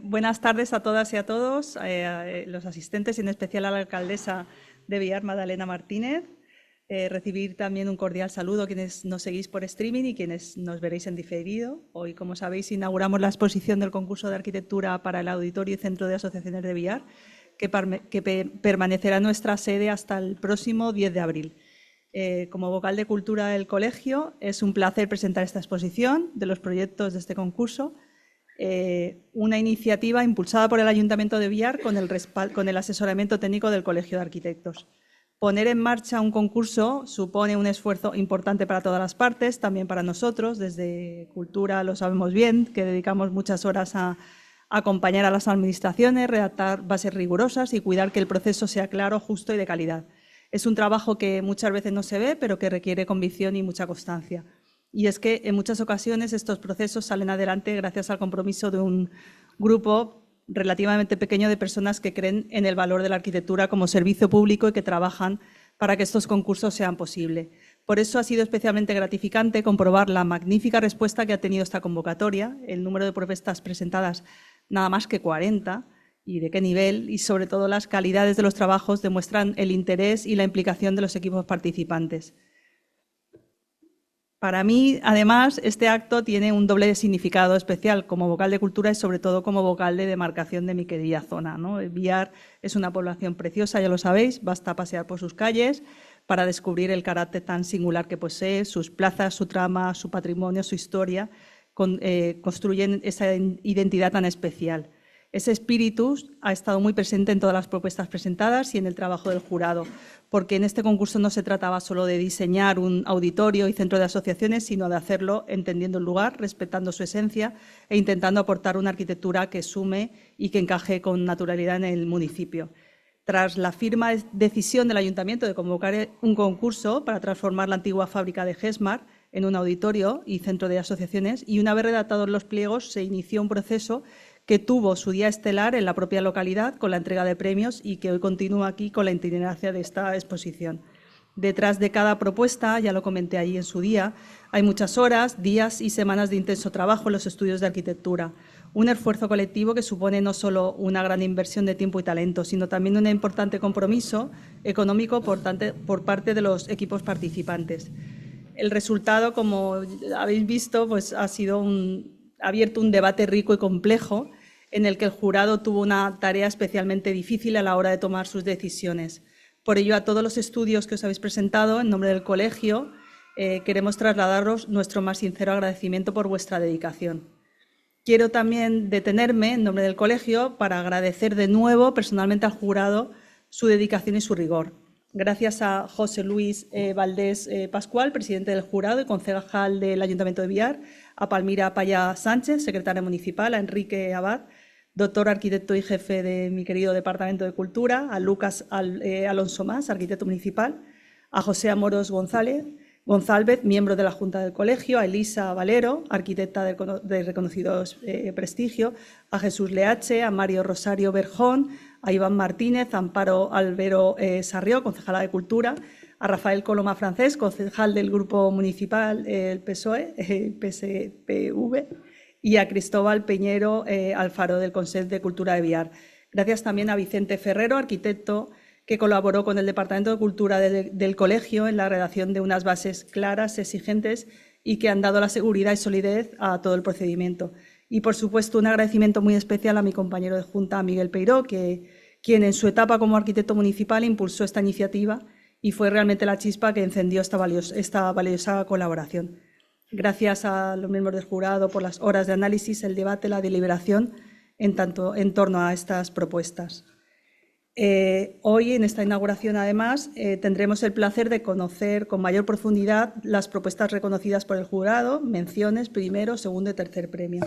Buenas tardes a todas y a todos, los asistentes, y en especial a la alcaldesa de Biar, Madalena Martínez. Recibir también un cordial saludo a quienes nos seguís por streaming y quienes nos veréis en diferido. Hoy, como sabéis, inauguramos la exposición del concurso de arquitectura para el Auditorio y Centro de Asociaciones de Biar, que permanecerá en nuestra sede hasta el próximo 10 de abril. Como vocal de Cultura del Colegio, es un placer presentar esta exposición de los proyectos de este concurso. Una iniciativa impulsada por el Ayuntamiento de Biar con el asesoramiento técnico del Colegio de Arquitectos. Poner en marcha un concurso supone un esfuerzo importante para todas las partes, también para nosotros. Desde Cultura lo sabemos bien, que dedicamos muchas horas a acompañar a las administraciones, redactar bases rigurosas y cuidar que el proceso sea claro, justo y de calidad. Es un trabajo que muchas veces no se ve, pero que requiere convicción y mucha constancia. Y es que en muchas ocasiones estos procesos salen adelante gracias al compromiso de un grupo relativamente pequeño de personas que creen en el valor de la arquitectura como servicio público y que trabajan para que estos concursos sean posibles. Por eso ha sido especialmente gratificante comprobar la magnífica respuesta que ha tenido esta convocatoria, el número de propuestas presentadas nada más que 40, y de qué nivel, y sobre todo las calidades de los trabajos demuestran el interés y la implicación de los equipos participantes. Para mí, además, este acto tiene un doble significado especial como vocal de cultura y sobre todo como vocal de demarcación de mi querida zona, ¿no? Biar es una población preciosa, ya lo sabéis, basta pasear por sus calles para descubrir el carácter tan singular que posee, sus plazas, su trama, su patrimonio, su historia, construyen esa identidad tan especial. Ese espíritu ha estado muy presente en todas las propuestas presentadas y en el trabajo del jurado, porque en este concurso no se trataba solo de diseñar un auditorio y centro de asociaciones, sino de hacerlo entendiendo el lugar, respetando su esencia e intentando aportar una arquitectura que sume y que encaje con naturalidad en el municipio. Tras la firme decisión del Ayuntamiento de convocar un concurso para transformar la antigua fábrica de Gesmar en un auditorio y centro de asociaciones, y una vez redactados los pliegos, se inició un proceso que tuvo su día estelar en la propia localidad con la entrega de premios y que hoy continúa aquí con la itinerancia de esta exposición. Detrás de cada propuesta, ya lo comenté allí en su día, hay muchas horas, días y semanas de intenso trabajo en los estudios de arquitectura. Un esfuerzo colectivo que supone no solo una gran inversión de tiempo y talento, sino también un importante compromiso económico por parte de los equipos participantes. El resultado, como habéis visto, pues ha abierto un debate rico y complejo en el que el jurado tuvo una tarea especialmente difícil a la hora de tomar sus decisiones. Por ello, a todos los estudios que os habéis presentado, en nombre del colegio, queremos trasladaros nuestro más sincero agradecimiento por vuestra dedicación. Quiero también detenerme, en nombre del colegio, para agradecer de nuevo personalmente al jurado su dedicación y su rigor. Gracias a José Luis Valdés Pascual, presidente del jurado y concejal del Ayuntamiento de Biar, a Palmira Paya Sánchez, secretaria municipal, a Enrique Abad, doctor arquitecto y jefe de mi querido Departamento de Cultura, a Lucas Alonso Más, arquitecto municipal, a José Amoros González, miembro de la Junta del Colegio, a Elisa Valero, arquitecta de reconocido prestigio, a Jesús Leache, a Mario Rosario Berjón, a Iván Martínez, a Amparo Albero Sarrió, concejala de Cultura, a Rafael Coloma Francés, concejal del Grupo Municipal el PSOE, el PSPV, y a Cristóbal Peñero Alfaro, del Consejo de Cultura de Biar. Gracias también a Vicente Ferrero, arquitecto, que colaboró con el Departamento de Cultura del Colegio en la redacción de unas bases claras, exigentes y que han dado la seguridad y solidez a todo el procedimiento. Y, por supuesto, un agradecimiento muy especial a mi compañero de Junta, Miguel Peiró, quien en su etapa como arquitecto municipal impulsó esta iniciativa y fue realmente la chispa que encendió esta valiosa colaboración. Gracias a los miembros del jurado por las horas de análisis, el debate, la deliberación en torno a estas propuestas. Hoy, en esta inauguración, además, tendremos el placer de conocer con mayor profundidad las propuestas reconocidas por el jurado, menciones, primero, segundo y tercer premio.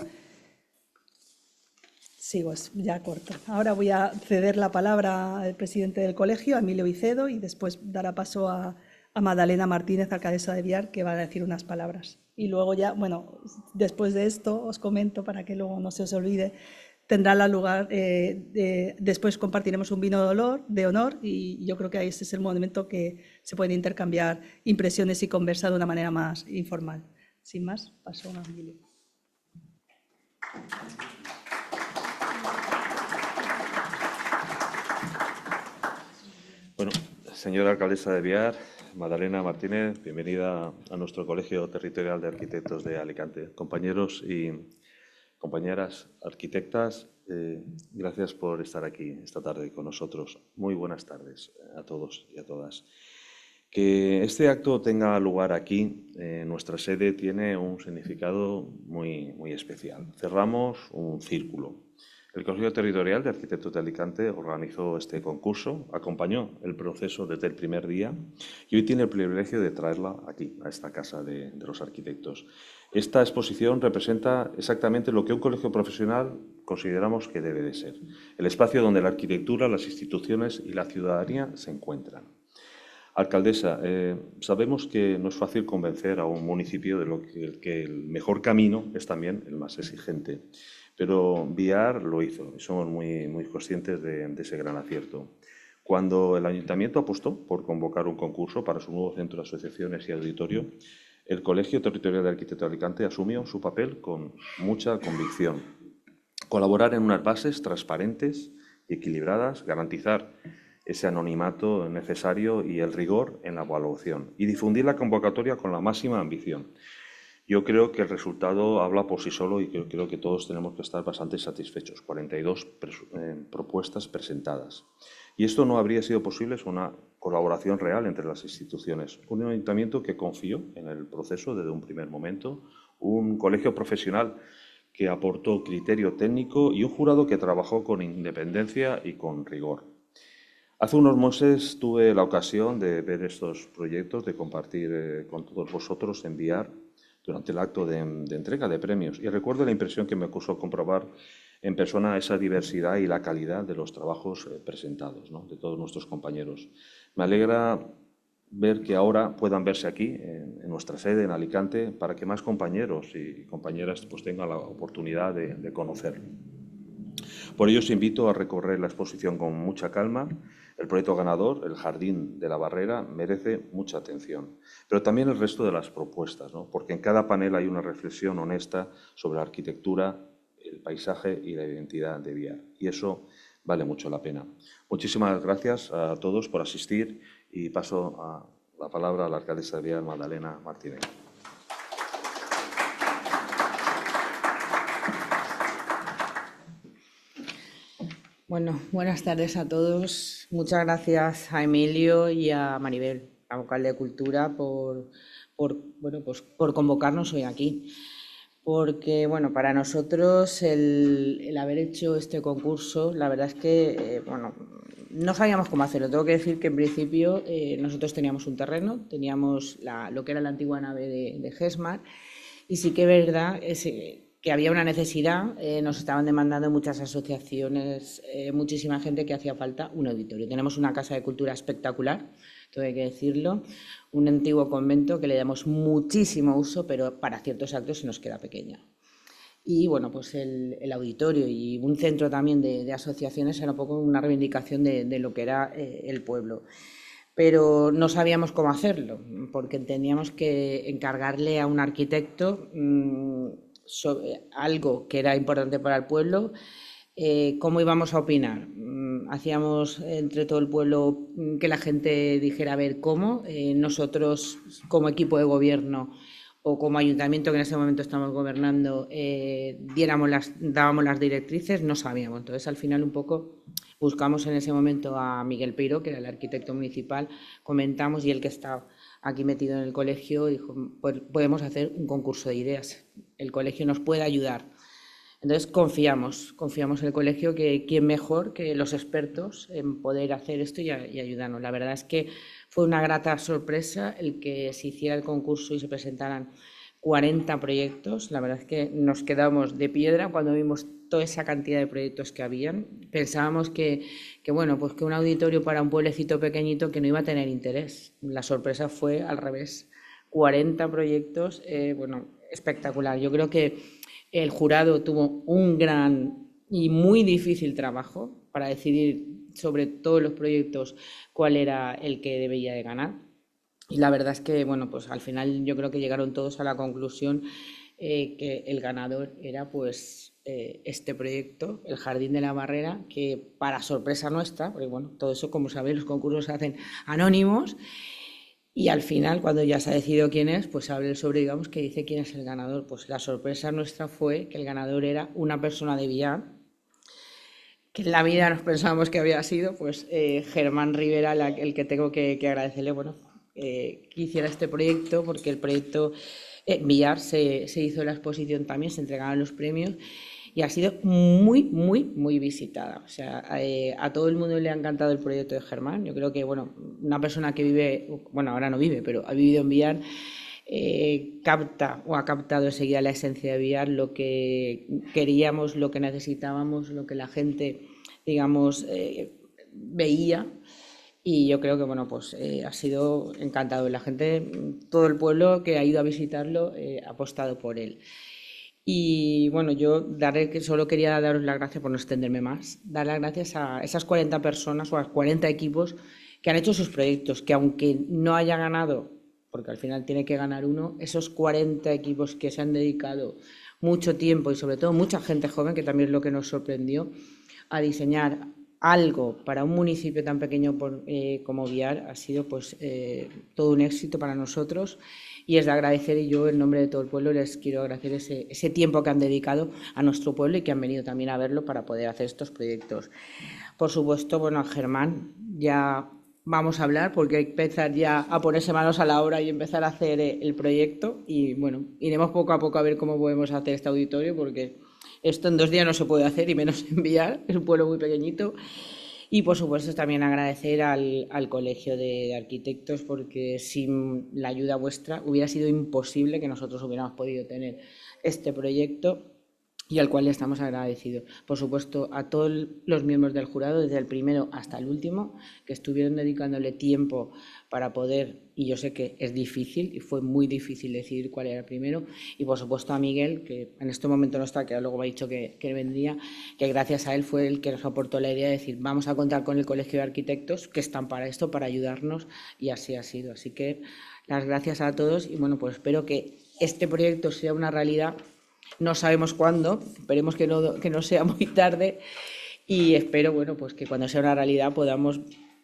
Sigo, ya corto. Ahora voy a ceder la palabra al presidente del colegio, a Emilio Vicedo, y después dará paso a Madalena Martínez, alcaldesa de Biar, que va a decir unas palabras. Y luego ya, bueno, después de esto os comento para que luego no se os olvide, tendrá lugar, después compartiremos un vino de honor y yo creo que ahí este es el momento que se pueden intercambiar impresiones y conversar de una manera más informal. Sin más, paso a Emilio. señora alcaldesa de Biar, Magdalena Martínez, bienvenida a nuestro Colegio Territorial de Arquitectos de Alicante. Compañeros y compañeras arquitectas, gracias por estar aquí esta tarde con nosotros. Muy buenas tardes a todos y a todas. Que este acto tenga lugar aquí, en nuestra sede, tiene un significado muy especial. Cerramos un círculo. El Colegio Territorial de Arquitectos de Alicante organizó este concurso, acompañó el proceso desde el primer día y hoy tiene el privilegio de traerla aquí, a esta Casa de los Arquitectos. Esta exposición representa exactamente lo que un colegio profesional consideramos que debe de ser, el espacio donde la arquitectura, las instituciones y la ciudadanía se encuentran. Alcaldesa, sabemos que no es fácil convencer a un municipio de que el mejor camino es también el más exigente, pero Biar lo hizo y somos muy conscientes de ese gran acierto. Cuando el ayuntamiento apostó por convocar un concurso para su nuevo centro de asociaciones y auditorio, el Colegio Territorial de Arquitectos de Alicante asumió su papel con mucha convicción. Colaborar en unas bases transparentes y equilibradas, garantizar ese anonimato necesario y el rigor en la evaluación y difundir la convocatoria con la máxima ambición. Yo creo que el resultado habla por sí solo y creo que todos tenemos que estar bastante satisfechos. 42 propuestas presentadas. Y esto no habría sido posible sin una colaboración real entre las instituciones. Un ayuntamiento que confió en el proceso desde un primer momento, un colegio profesional que aportó criterio técnico y un jurado que trabajó con independencia y con rigor. Hace unos meses tuve la ocasión de ver estos proyectos, de compartir con todos vosotros, enviar durante el acto de entrega de premios. Y recuerdo la impresión que me causó comprobar en persona esa diversidad y la calidad de los trabajos presentados, ¿no?, de todos nuestros compañeros. Me alegra ver que ahora puedan verse aquí, en nuestra sede, en Alicante, para que más compañeros y compañeras pues, tengan la oportunidad de conocerlo. Por ello os invito a recorrer la exposición con mucha calma. El proyecto ganador, el Jardín de la Barrera, merece mucha atención, pero también el resto de las propuestas, ¿no?, porque en cada panel hay una reflexión honesta sobre la arquitectura, el paisaje y la identidad de Biar, y eso vale mucho la pena. Muchísimas gracias a todos por asistir y paso la palabra a la alcaldesa de Biar, Magdalena Martínez. Bueno, buenas tardes a todos. Muchas gracias a Emilio y a Maribel, la vocal de Cultura, por convocarnos hoy aquí. Porque, bueno, para nosotros el haber hecho este concurso, la verdad es que, no sabíamos cómo hacerlo. Tengo que decir que en principio nosotros teníamos un terreno, teníamos lo que era la antigua nave de GESMAR, y sí que es verdad que había una necesidad, nos estaban demandando muchas asociaciones, muchísima gente, que hacía falta un auditorio. Tenemos una casa de cultura espectacular, todo hay que decirlo, un antiguo convento que le damos muchísimo uso, pero para ciertos actos se nos queda pequeña. Y bueno, pues el auditorio y un centro también de asociaciones era un poco una reivindicación de lo que era el pueblo. Pero no sabíamos cómo hacerlo, porque entendíamos que encargarle a un arquitecto sobre algo que era importante para el pueblo, ¿cómo íbamos a opinar? Hacíamos entre todo el pueblo que la gente dijera a ver cómo. Nosotros, como equipo de gobierno o como ayuntamiento que en ese momento estamos gobernando, dábamos las directrices, no sabíamos. Entonces, al final, un poco buscamos en ese momento a Miguel Peiro, que era el arquitecto municipal, comentamos, y él, que está aquí metido en el colegio, dijo, pues podemos hacer un concurso de ideas, el colegio nos puede ayudar. Entonces confiamos en el colegio, que quién mejor que los expertos en poder hacer esto y ayudarnos. La verdad es que fue una grata sorpresa el que se hiciera el concurso y se presentaran 40 proyectos. La verdad es que nos quedamos de piedra cuando vimos toda esa cantidad de proyectos que habían. Pensábamos que un auditorio para un pueblecito pequeñito que no iba a tener interés. La sorpresa fue al revés. 40 proyectos, espectacular. Yo creo que el jurado tuvo un gran y muy difícil trabajo para decidir sobre todos los proyectos cuál era el que debía de ganar. Y la verdad es que, pues al final yo creo que llegaron todos a la conclusión que el ganador era este proyecto, el Jardín de la Barrera, que para sorpresa nuestra, porque bueno, todo eso, como sabéis, los concursos se hacen anónimos, y al final, cuando ya se ha decidido quién es, pues abre el sobre, digamos, que dice quién es el ganador. Pues la sorpresa nuestra fue que el ganador era una persona de Villar, que en la vida nos pensábamos que había sido, pues Germán Rivera, el que tengo que agradecerle, bueno, que hiciera este proyecto, porque el proyecto Villar se hizo la exposición también, se entregaron los premios y ha sido muy visitada. O sea, a todo el mundo le ha encantado el proyecto de Germán. Yo creo que, bueno, una persona que vive, bueno, ahora no vive, pero ha vivido en Villar, capta o ha captado enseguida la esencia de Villar, lo que queríamos, lo que necesitábamos, lo que la gente, digamos, veía. Y yo creo que, bueno, pues ha sido encantador. La gente, todo el pueblo que ha ido a visitarlo, ha apostado por él. Y bueno, yo solo quería daros las gracias, por no extenderme más, dar las gracias a esas 40 personas o a 40 equipos que han hecho sus proyectos, que aunque no haya ganado, porque al final tiene que ganar uno, esos 40 equipos que se han dedicado mucho tiempo y sobre todo mucha gente joven, que también es lo que nos sorprendió, a diseñar algo para un municipio tan pequeño como Villar, ha sido pues todo un éxito para nosotros y es de agradecer, y yo en nombre de todo el pueblo les quiero agradecer ese tiempo que han dedicado a nuestro pueblo y que han venido también a verlo para poder hacer estos proyectos. Por supuesto, bueno, a Germán ya vamos a hablar porque hay que empezar ya a ponerse manos a la obra y empezar a hacer el proyecto y bueno, iremos poco a poco a ver cómo podemos hacer este auditorio porque esto en 2 días no se puede hacer y menos en Villar, es un pueblo muy pequeñito. Y por supuesto también agradecer al Colegio de Arquitectos porque sin la ayuda vuestra hubiera sido imposible que nosotros hubiéramos podido tener este proyecto y al cual le estamos agradecidos. Por supuesto a todos los miembros del jurado, desde el primero hasta el último, que estuvieron dedicándole tiempo para poder, y yo sé que es difícil y fue muy difícil decidir cuál era el primero, y por supuesto a Miguel, que en este momento no está, que luego me ha dicho que vendría, que gracias a él fue el que nos aportó la idea de decir vamos a contar con el Colegio de Arquitectos, que están para esto, para ayudarnos, y así ha sido. Así que las gracias a todos y bueno, pues espero que este proyecto sea una realidad. No sabemos cuándo, esperemos que no sea muy tarde y espero, bueno, pues que cuando sea una realidad podamos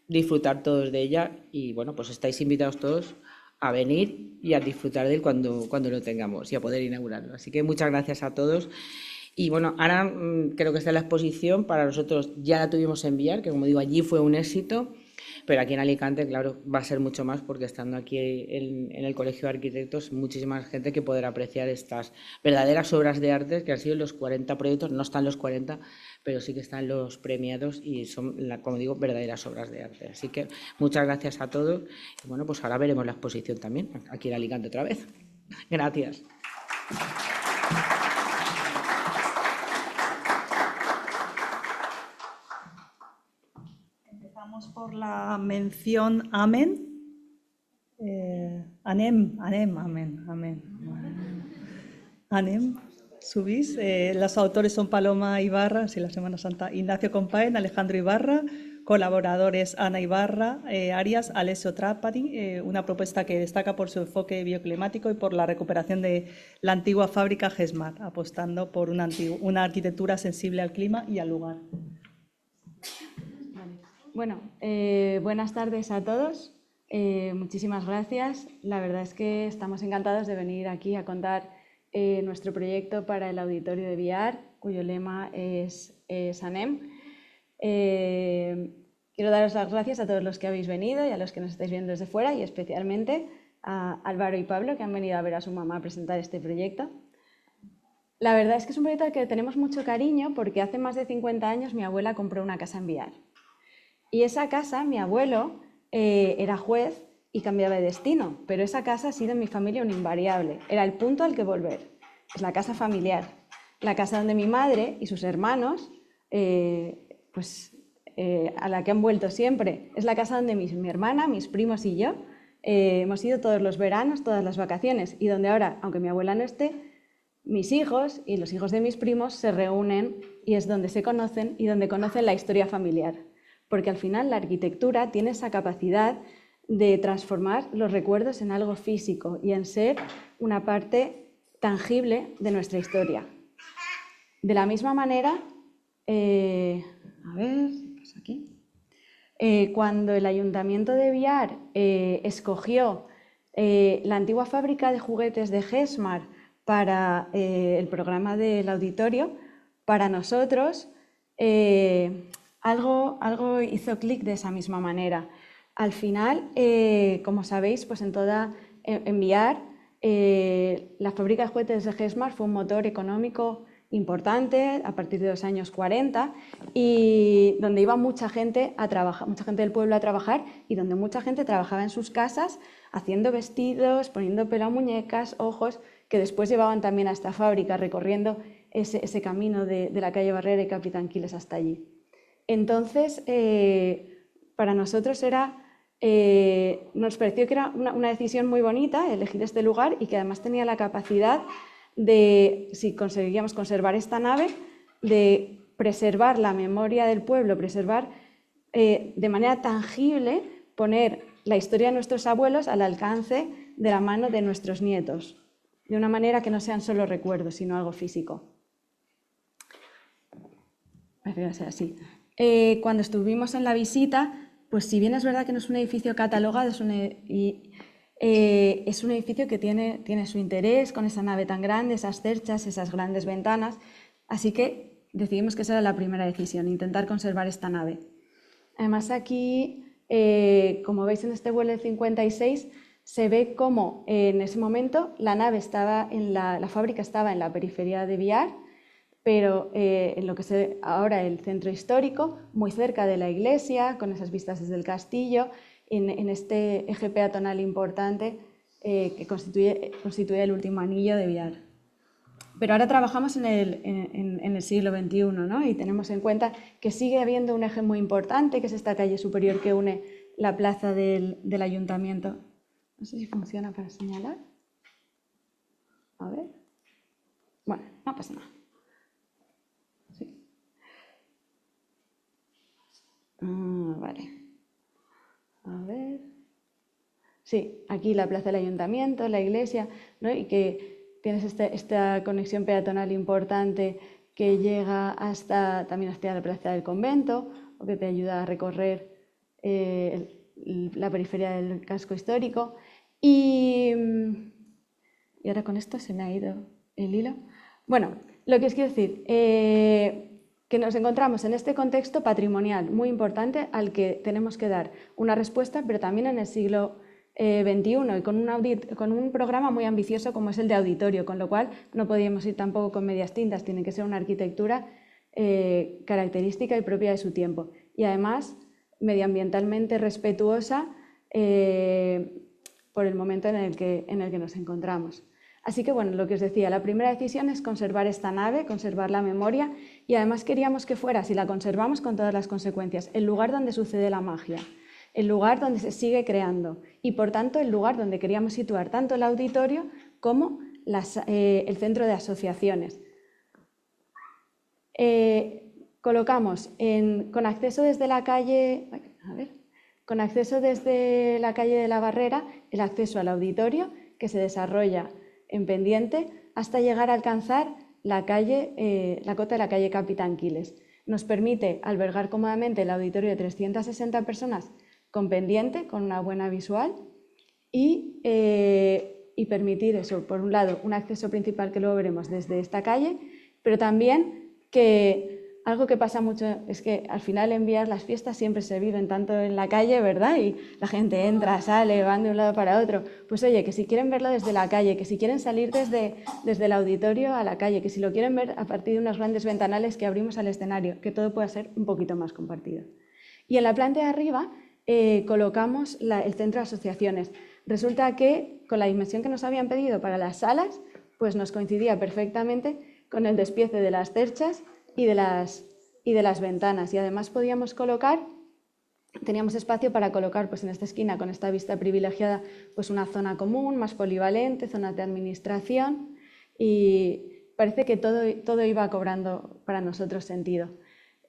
disfrutar todos de ella y, bueno, pues estáis invitados todos a venir y a disfrutar de él cuando lo tengamos y a poder inaugurarlo. Así que muchas gracias a todos. Y, bueno, ahora creo que está la exposición, para nosotros ya la tuvimos en Villar, que como digo, allí fue un éxito. Pero aquí en Alicante, claro, va a ser mucho más porque estando aquí en el Colegio de Arquitectos, muchísima gente que podrá apreciar estas verdaderas obras de arte que han sido los 40 proyectos, no están los 40, pero sí que están los premiados y son, como digo, verdaderas obras de arte. Así que muchas gracias a todos y bueno, pues ahora veremos la exposición también aquí en Alicante otra vez. Gracias. Por la mención Amén. Anem, Amén. Anem, subís. Los autores son Paloma Ibarra, sí, la Semana Santa, Ignacio Compaén, Alejandro Ibarra, colaboradores Ana Ibarra, Arias, Alessio Trapani, una propuesta que destaca por su enfoque bioclimático y por la recuperación de la antigua fábrica Gesmar, apostando por una arquitectura sensible al clima y al lugar. Bueno, buenas tardes a todos. Muchísimas gracias. La verdad es que estamos encantados de venir aquí a contar nuestro proyecto para el Auditorio de Villar, cuyo lema es ANEM. Quiero daros las gracias a todos los que habéis venido y a los que nos estáis viendo desde fuera y especialmente a Álvaro y Pablo, que han venido a ver a su mamá a presentar este proyecto. La verdad es que es un proyecto al que tenemos mucho cariño porque hace más de 50 años mi abuela compró una casa en Villar. Y esa casa, mi abuelo era juez y cambiaba de destino, pero esa casa ha sido en mi familia un invariable. Era el punto al que volver. Es la casa familiar, la casa donde mi madre y sus hermanos, a la que han vuelto siempre. Es la casa donde mi hermana, mis primos y yo hemos ido todos los veranos, todas las vacaciones, y donde ahora, aunque mi abuela no esté, mis hijos y los hijos de mis primos se reúnen y es donde se conocen y donde conocen la historia familiar. Porque al final la arquitectura tiene esa capacidad de transformar los recuerdos en algo físico y en ser una parte tangible de nuestra historia. De la misma manera, a ver, ¿qué pasa aquí? Cuando el Ayuntamiento de Biar escogió la antigua fábrica de juguetes de Gesmar para el programa del auditorio, para nosotros algo hizo clic de esa misma manera. Al final, como sabéis, pues en Biar, la fábrica de juguetes de Gesmar fue un motor económico importante a partir de los años 40 y donde iba mucha gente a trabajar, mucha gente del pueblo a trabajar y donde mucha gente trabajaba en sus casas haciendo vestidos, poniendo pelo a muñecas, ojos, que después llevaban también a esta fábrica recorriendo ese camino de la calle Barrera y Capitán Quiles hasta allí. Entonces, para nosotros nos pareció que era una decisión muy bonita elegir este lugar y que además tenía la capacidad de, si conseguíamos conservar esta nave, de preservar la memoria del pueblo, preservar de manera tangible, poner la historia de nuestros abuelos al alcance de la mano de nuestros nietos, de una manera que no sean solo recuerdos, sino algo físico. Parece que va a ser así. Cuando estuvimos en la visita, pues si bien es verdad que no es un edificio catalogado, es un edificio que tiene su interés con esa nave tan grande, esas cerchas, esas grandes ventanas, así que decidimos que esa era la primera decisión, intentar conservar esta nave. Además aquí, como veis en este vuelo del 56, se ve cómo en ese momento la nave estaba la fábrica estaba en la periferia de Biar, pero en lo que es ahora el centro histórico, muy cerca de la iglesia, con esas vistas desde el castillo, en este eje peatonal importante que constituye el último anillo de Biar. Pero ahora trabajamos en el siglo XXI, ¿no? Y tenemos en cuenta que sigue habiendo un eje muy importante, que es esta calle superior que une la plaza del ayuntamiento. No sé si funciona para señalar. A ver. Bueno, no pasa nada. Sí. Vale. A ver. Sí, aquí la plaza del ayuntamiento, la iglesia, ¿no? Y que tienes esta conexión peatonal importante que llega también hasta la plaza del convento o que te ayuda a recorrer la periferia del casco histórico. Y ahora con esto se me ha ido el hilo. Bueno, lo que os quiero decir, que nos encontramos en este contexto patrimonial muy importante al que tenemos que dar una respuesta, pero también en el siglo XXI y con un programa muy ambicioso como es el de auditorio, con lo cual no podíamos ir tampoco con medias tintas, tiene que ser una arquitectura característica y propia de su tiempo y además medioambientalmente respetuosa por el momento en el que nos encontramos. Así que bueno, lo que os decía, la primera decisión es conservar esta nave, conservar la memoria y además queríamos que fuera, si la conservamos con todas las consecuencias, el lugar donde sucede la magia, el lugar donde se sigue creando y por tanto el lugar donde queríamos situar tanto el auditorio como el centro de asociaciones. Colocamos con acceso desde la calle, con acceso desde la calle de la Barrera, el acceso al auditorio que se desarrolla en pendiente hasta llegar a alcanzar la cota de la calle Capitán Quiles. Nos permite albergar cómodamente el auditorio de 360 personas con pendiente, con una buena visual y permitir eso, por un lado, un acceso principal que luego veremos desde esta calle, pero también que algo que pasa mucho es que al final en Biar las fiestas siempre se viven tanto en la calle, ¿verdad? Y la gente entra, sale, van de un lado para otro. Pues oye, que si quieren verlo desde la calle, que si quieren salir desde el auditorio a la calle, que si lo quieren ver a partir de unos grandes ventanales que abrimos al escenario, que todo pueda ser un poquito más compartido. Y en la planta de arriba colocamos el centro de asociaciones. Resulta que con la dimensión que nos habían pedido para las salas, pues nos coincidía perfectamente con el despiece de las cerchas y de las ventanas y además teníamos espacio para colocar pues en esta esquina con esta vista privilegiada pues una zona común, más polivalente, zonas de administración y parece que todo iba cobrando para nosotros sentido.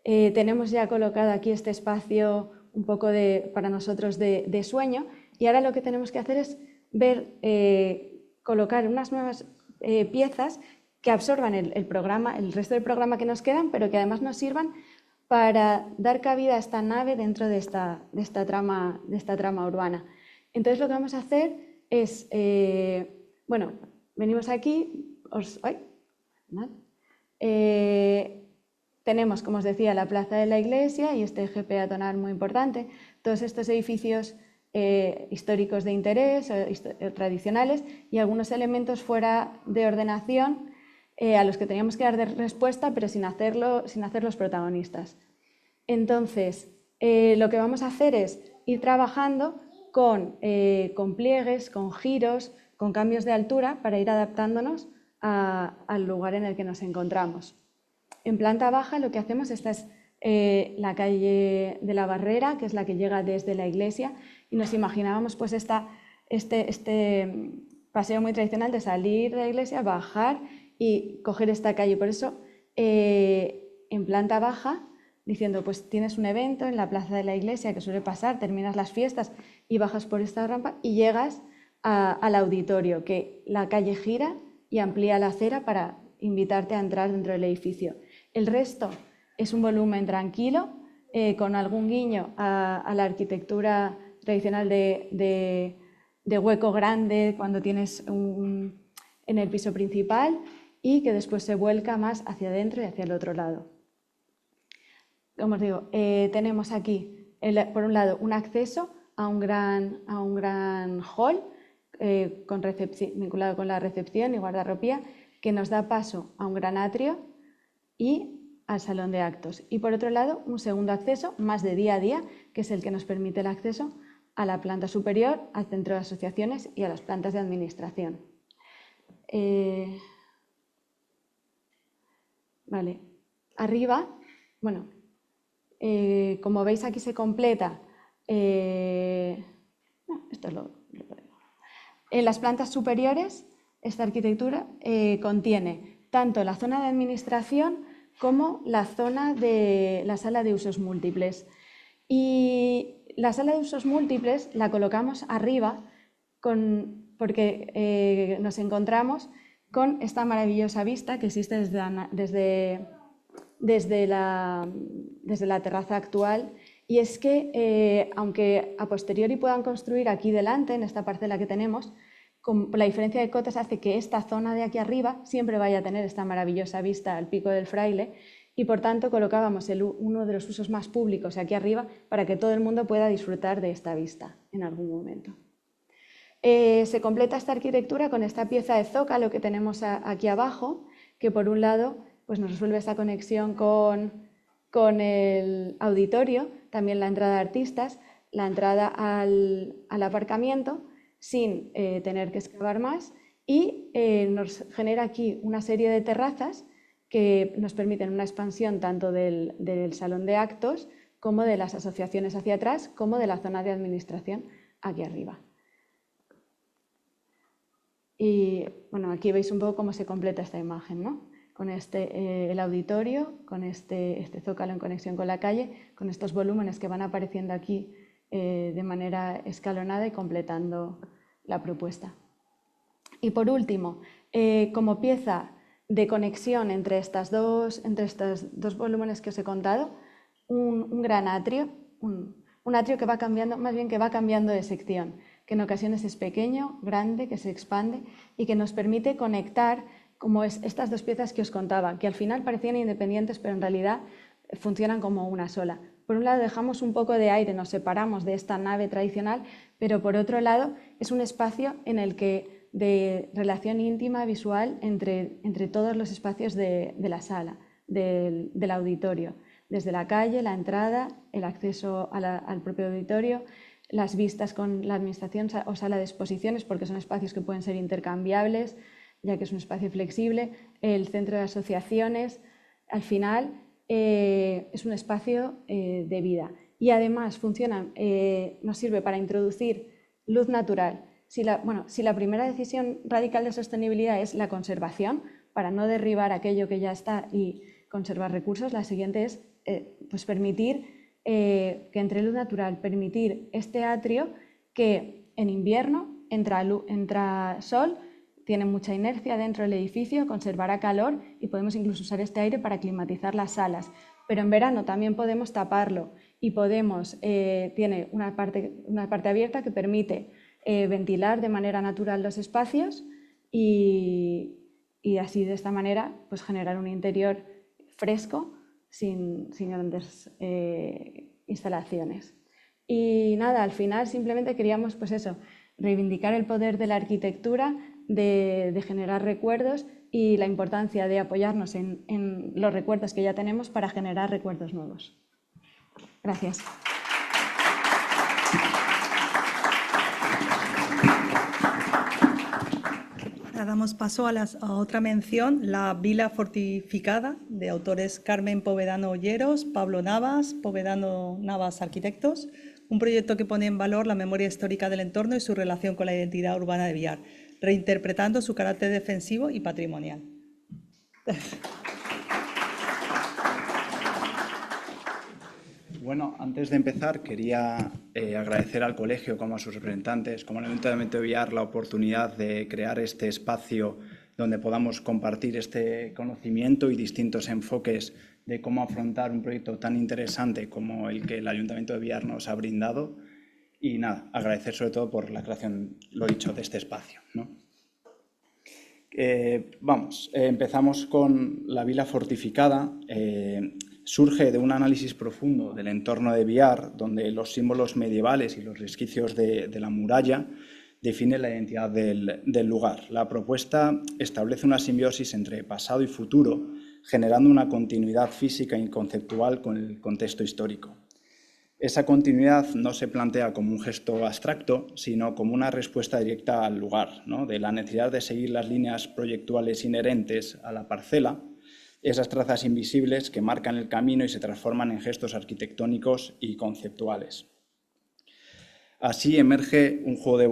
Tenemos ya colocado aquí este espacio un poco para nosotros de sueño y ahora lo que tenemos que hacer es colocar unas nuevas piezas que absorban el programa, el resto del programa que nos quedan, pero que además nos sirvan para dar cabida a esta nave dentro de esta trama urbana. Entonces lo que vamos a hacer es, bueno, venimos aquí, tenemos, como os decía, la plaza de la iglesia y este eje peatonal muy importante, todos estos edificios históricos de interés, tradicionales, y algunos elementos fuera de ordenación a los que teníamos que dar respuesta, pero sin hacerlos protagonistas. Entonces, lo que vamos a hacer es ir trabajando con pliegues, con giros, con cambios de altura para ir adaptándonos al lugar en el que nos encontramos. En planta baja lo que hacemos, esta es la calle de la Barrera, que es la que llega desde la iglesia, y nos imaginábamos pues este paseo muy tradicional de salir de la iglesia, bajar y coger esta calle. Por eso, en planta baja, diciendo, pues tienes un evento en la plaza de la iglesia que suele pasar, terminas las fiestas y bajas por esta rampa y llegas al auditorio, que la calle gira y amplía la acera para invitarte a entrar dentro del edificio. El resto es un volumen tranquilo, con algún guiño a la arquitectura tradicional de hueco grande cuando tienes en el piso principal, y que después se vuelca más hacia adentro y hacia el otro lado. Como os digo, tenemos aquí, por un lado, un acceso a un gran hall vinculado con la recepción y guardarropía, que nos da paso a un gran atrio y al salón de actos. Y por otro lado, un segundo acceso, más de día a día, que es el que nos permite el acceso a la planta superior, al centro de asociaciones y a las plantas de administración. Vale. Arriba, bueno, como veis aquí se completa, esto es en las plantas superiores, esta arquitectura contiene tanto la zona de administración como la zona de la sala de usos múltiples. Y la sala de usos múltiples la colocamos arriba porque nos encontramos con esta maravillosa vista que existe desde la terraza actual. Y es que, aunque a posteriori puedan construir aquí delante, en esta parcela que tenemos, la diferencia de cotas hace que esta zona de aquí arriba siempre vaya a tener esta maravillosa vista al Pico del Fraile, y por tanto colocábamos uno de los usos más públicos aquí arriba para que todo el mundo pueda disfrutar de esta vista en algún momento. Se completa esta arquitectura con esta pieza de zócalo que tenemos aquí abajo, que por un lado pues nos resuelve esta conexión con el auditorio, también la entrada de artistas, la entrada al aparcamiento, sin tener que excavar más, y nos genera aquí una serie de terrazas que nos permiten una expansión tanto del salón de actos como de las asociaciones hacia atrás, como de la zona de administración aquí arriba. Y bueno, aquí veis un poco cómo se completa esta imagen, ¿no? Con el auditorio, con este zócalo en conexión con la calle, con estos volúmenes que van apareciendo aquí de manera escalonada y completando la propuesta. Y por último, como pieza de conexión entre estos dos volúmenes que os he contado, un gran atrio, un atrio que va cambiando, más bien que va cambiando de sección, que en ocasiones es pequeño, grande, que se expande y que nos permite conectar como estas dos piezas que os contaba, que al final parecían independientes, pero en realidad funcionan como una sola. Por un lado dejamos un poco de aire, nos separamos de esta nave tradicional, pero por otro lado es un espacio en el que de relación íntima, visual, entre todos los espacios de la sala, del auditorio, desde la calle, la entrada, el acceso al propio auditorio, las vistas con la administración o sala de exposiciones, porque son espacios que pueden ser intercambiables, ya que es un espacio flexible, el centro de asociaciones. Al final es un espacio de vida y además nos sirve para introducir luz natural. Si la primera decisión radical de sostenibilidad es la conservación, para no derribar aquello que ya está y conservar recursos, la siguiente es pues permitir que entre luz natural, permitir este atrio que en invierno entra sol, tiene mucha inercia dentro del edificio, conservará calor y podemos incluso usar este aire para climatizar las salas. Pero en verano también podemos taparlo y tiene una parte abierta que permite ventilar de manera natural los espacios y así de esta manera pues generar un interior fresco sin grandes instalaciones. Y nada, al final simplemente queríamos pues eso, reivindicar el poder de la arquitectura, de generar recuerdos y la importancia de apoyarnos en los recuerdos que ya tenemos para generar recuerdos nuevos. Gracias. Damos paso a otra mención, La Vila Fortificada, de autores Carmen Povedano Olleros, Pablo Navas, Povedano Navas Arquitectos, un proyecto que pone en valor la memoria histórica del entorno y su relación con la identidad urbana de Biar, reinterpretando su carácter defensivo y patrimonial. Bueno, antes de empezar quería agradecer al colegio como a sus representantes, como al Ayuntamiento de Biar, la oportunidad de crear este espacio donde podamos compartir este conocimiento y distintos enfoques de cómo afrontar un proyecto tan interesante como el que el Ayuntamiento de Biar nos ha brindado. Y nada, agradecer sobre todo por la creación, lo dicho, de este espacio, ¿no? Empezamos con La Vila Fortificada. Surge de un análisis profundo del entorno de Biar, donde los símbolos medievales y los resquicios de la muralla definen la identidad del lugar. La propuesta establece una simbiosis entre pasado y futuro, generando una continuidad física y conceptual con el contexto histórico. Esa continuidad no se plantea como un gesto abstracto, sino como una respuesta directa al lugar, ¿no? De la necesidad de seguir las líneas proyectuales inherentes a la parcela, esas trazas invisibles que marcan el camino y se transforman en gestos arquitectónicos y conceptuales. Así emerge un juego de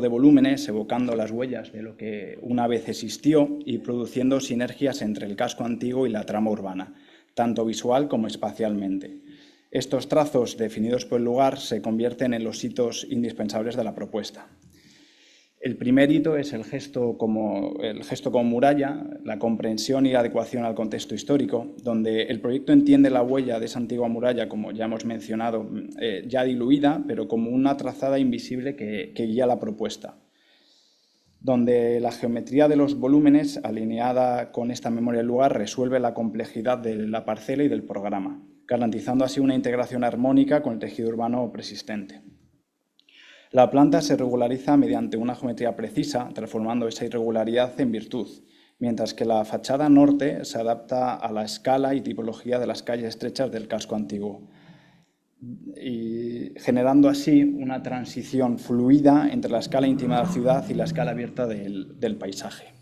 volúmenes evocando las huellas de lo que una vez existió y produciendo sinergias entre el casco antiguo y la trama urbana, tanto visual como espacialmente. Estos trazos definidos por el lugar se convierten en los hitos indispensables de la propuesta. El primer hito es el gesto como muralla, la comprensión y adecuación al contexto histórico, donde el proyecto entiende la huella de esa antigua muralla, como ya hemos mencionado, ya diluida, pero como una trazada invisible que guía la propuesta, donde la geometría de los volúmenes, alineada con esta memoria del lugar, resuelve la complejidad de la parcela y del programa, garantizando así una integración armónica con el tejido urbano persistente. La planta se regulariza mediante una geometría precisa, transformando esa irregularidad en virtud, mientras que la fachada norte se adapta a la escala y tipología de las calles estrechas del casco antiguo, y generando así una transición fluida entre la escala íntima de la ciudad y la escala abierta del paisaje.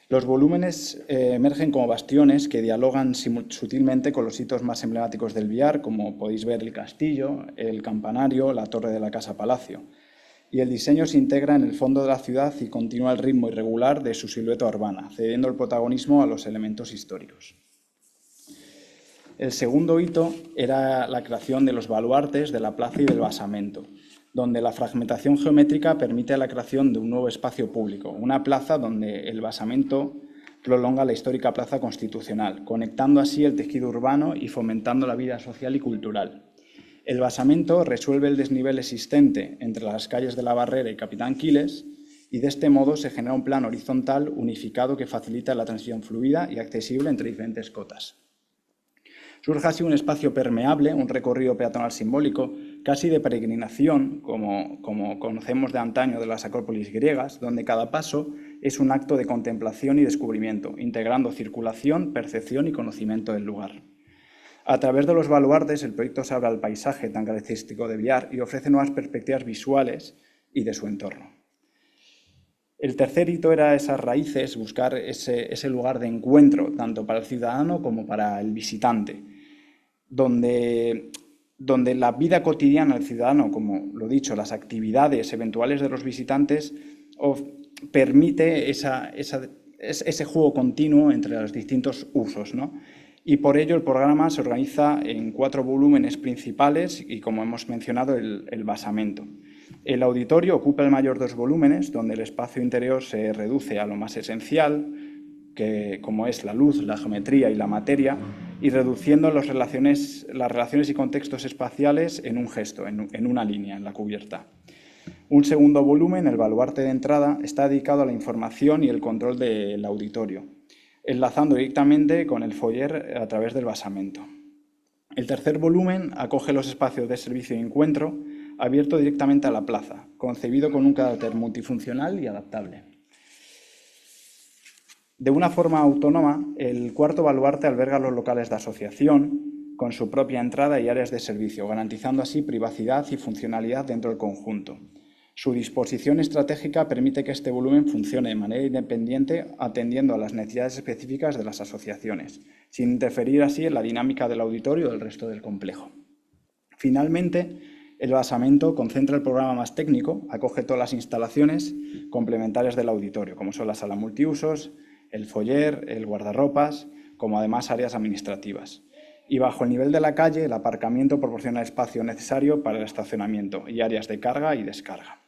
Los volúmenes emergen como bastiones que dialogan sutilmente con los hitos más emblemáticos del Biar, como podéis ver el castillo, el campanario, la torre de la Casa Palacio. Y el diseño se integra en el fondo de la ciudad y continúa el ritmo irregular de su silueta urbana, cediendo el protagonismo a los elementos históricos. El segundo hito era la creación de los baluartes de la plaza y del basamento, donde la fragmentación geométrica permite la creación de un nuevo espacio público, una plaza donde el basamento prolonga la histórica Plaza Constitucional, conectando así el tejido urbano y fomentando la vida social y cultural. El basamento resuelve el desnivel existente entre las calles de la Barrera y Capitán Quiles y de este modo se genera un plano horizontal unificado que facilita la transición fluida y accesible entre diferentes cotas. Surge así un espacio permeable, un recorrido peatonal simbólico, casi de peregrinación, como conocemos de antaño de las acrópolis griegas, donde cada paso es un acto de contemplación y descubrimiento, integrando circulación, percepción y conocimiento del lugar. A través de los baluartes, el proyecto se abre al paisaje tan característico de Biar y ofrece nuevas perspectivas visuales y de su entorno. El tercer hito era esas raíces, buscar ese lugar de encuentro, tanto para el ciudadano como para el visitante, donde la vida cotidiana del ciudadano, como lo dicho, las actividades eventuales de los visitantes, permite ese juego continuo entre los distintos usos, ¿no? Y por ello el programa se organiza en 4 volúmenes principales y, como hemos mencionado, el basamento, El auditorio ocupa el mayor de los volúmenes, donde el espacio interior se reduce a lo más esencial, como es la luz, la geometría y la materia, y reduciendo las relaciones y contextos espaciales en un gesto, en una línea, en la cubierta. Un segundo volumen, el baluarte de entrada, está dedicado a la información y el control del auditorio, enlazando directamente con el foyer a través del basamento. El tercer volumen acoge los espacios de servicio y encuentro, abierto directamente a la plaza, concebido con un carácter multifuncional y adaptable. De una forma autónoma, el cuarto baluarte alberga los locales de asociación, con su propia entrada y áreas de servicio, garantizando así privacidad y funcionalidad dentro del conjunto. Su disposición estratégica permite que este volumen funcione de manera independiente, atendiendo a las necesidades específicas de las asociaciones, sin interferir así en la dinámica del auditorio o del resto del complejo. Finalmente, el basamento concentra el programa más técnico, acoge todas las instalaciones complementarias del auditorio, como son la sala multiusos, el foyer, el guardarropas, como además áreas administrativas. Y bajo el nivel de la calle, el aparcamiento proporciona el espacio necesario para el estacionamiento y áreas de carga y descarga.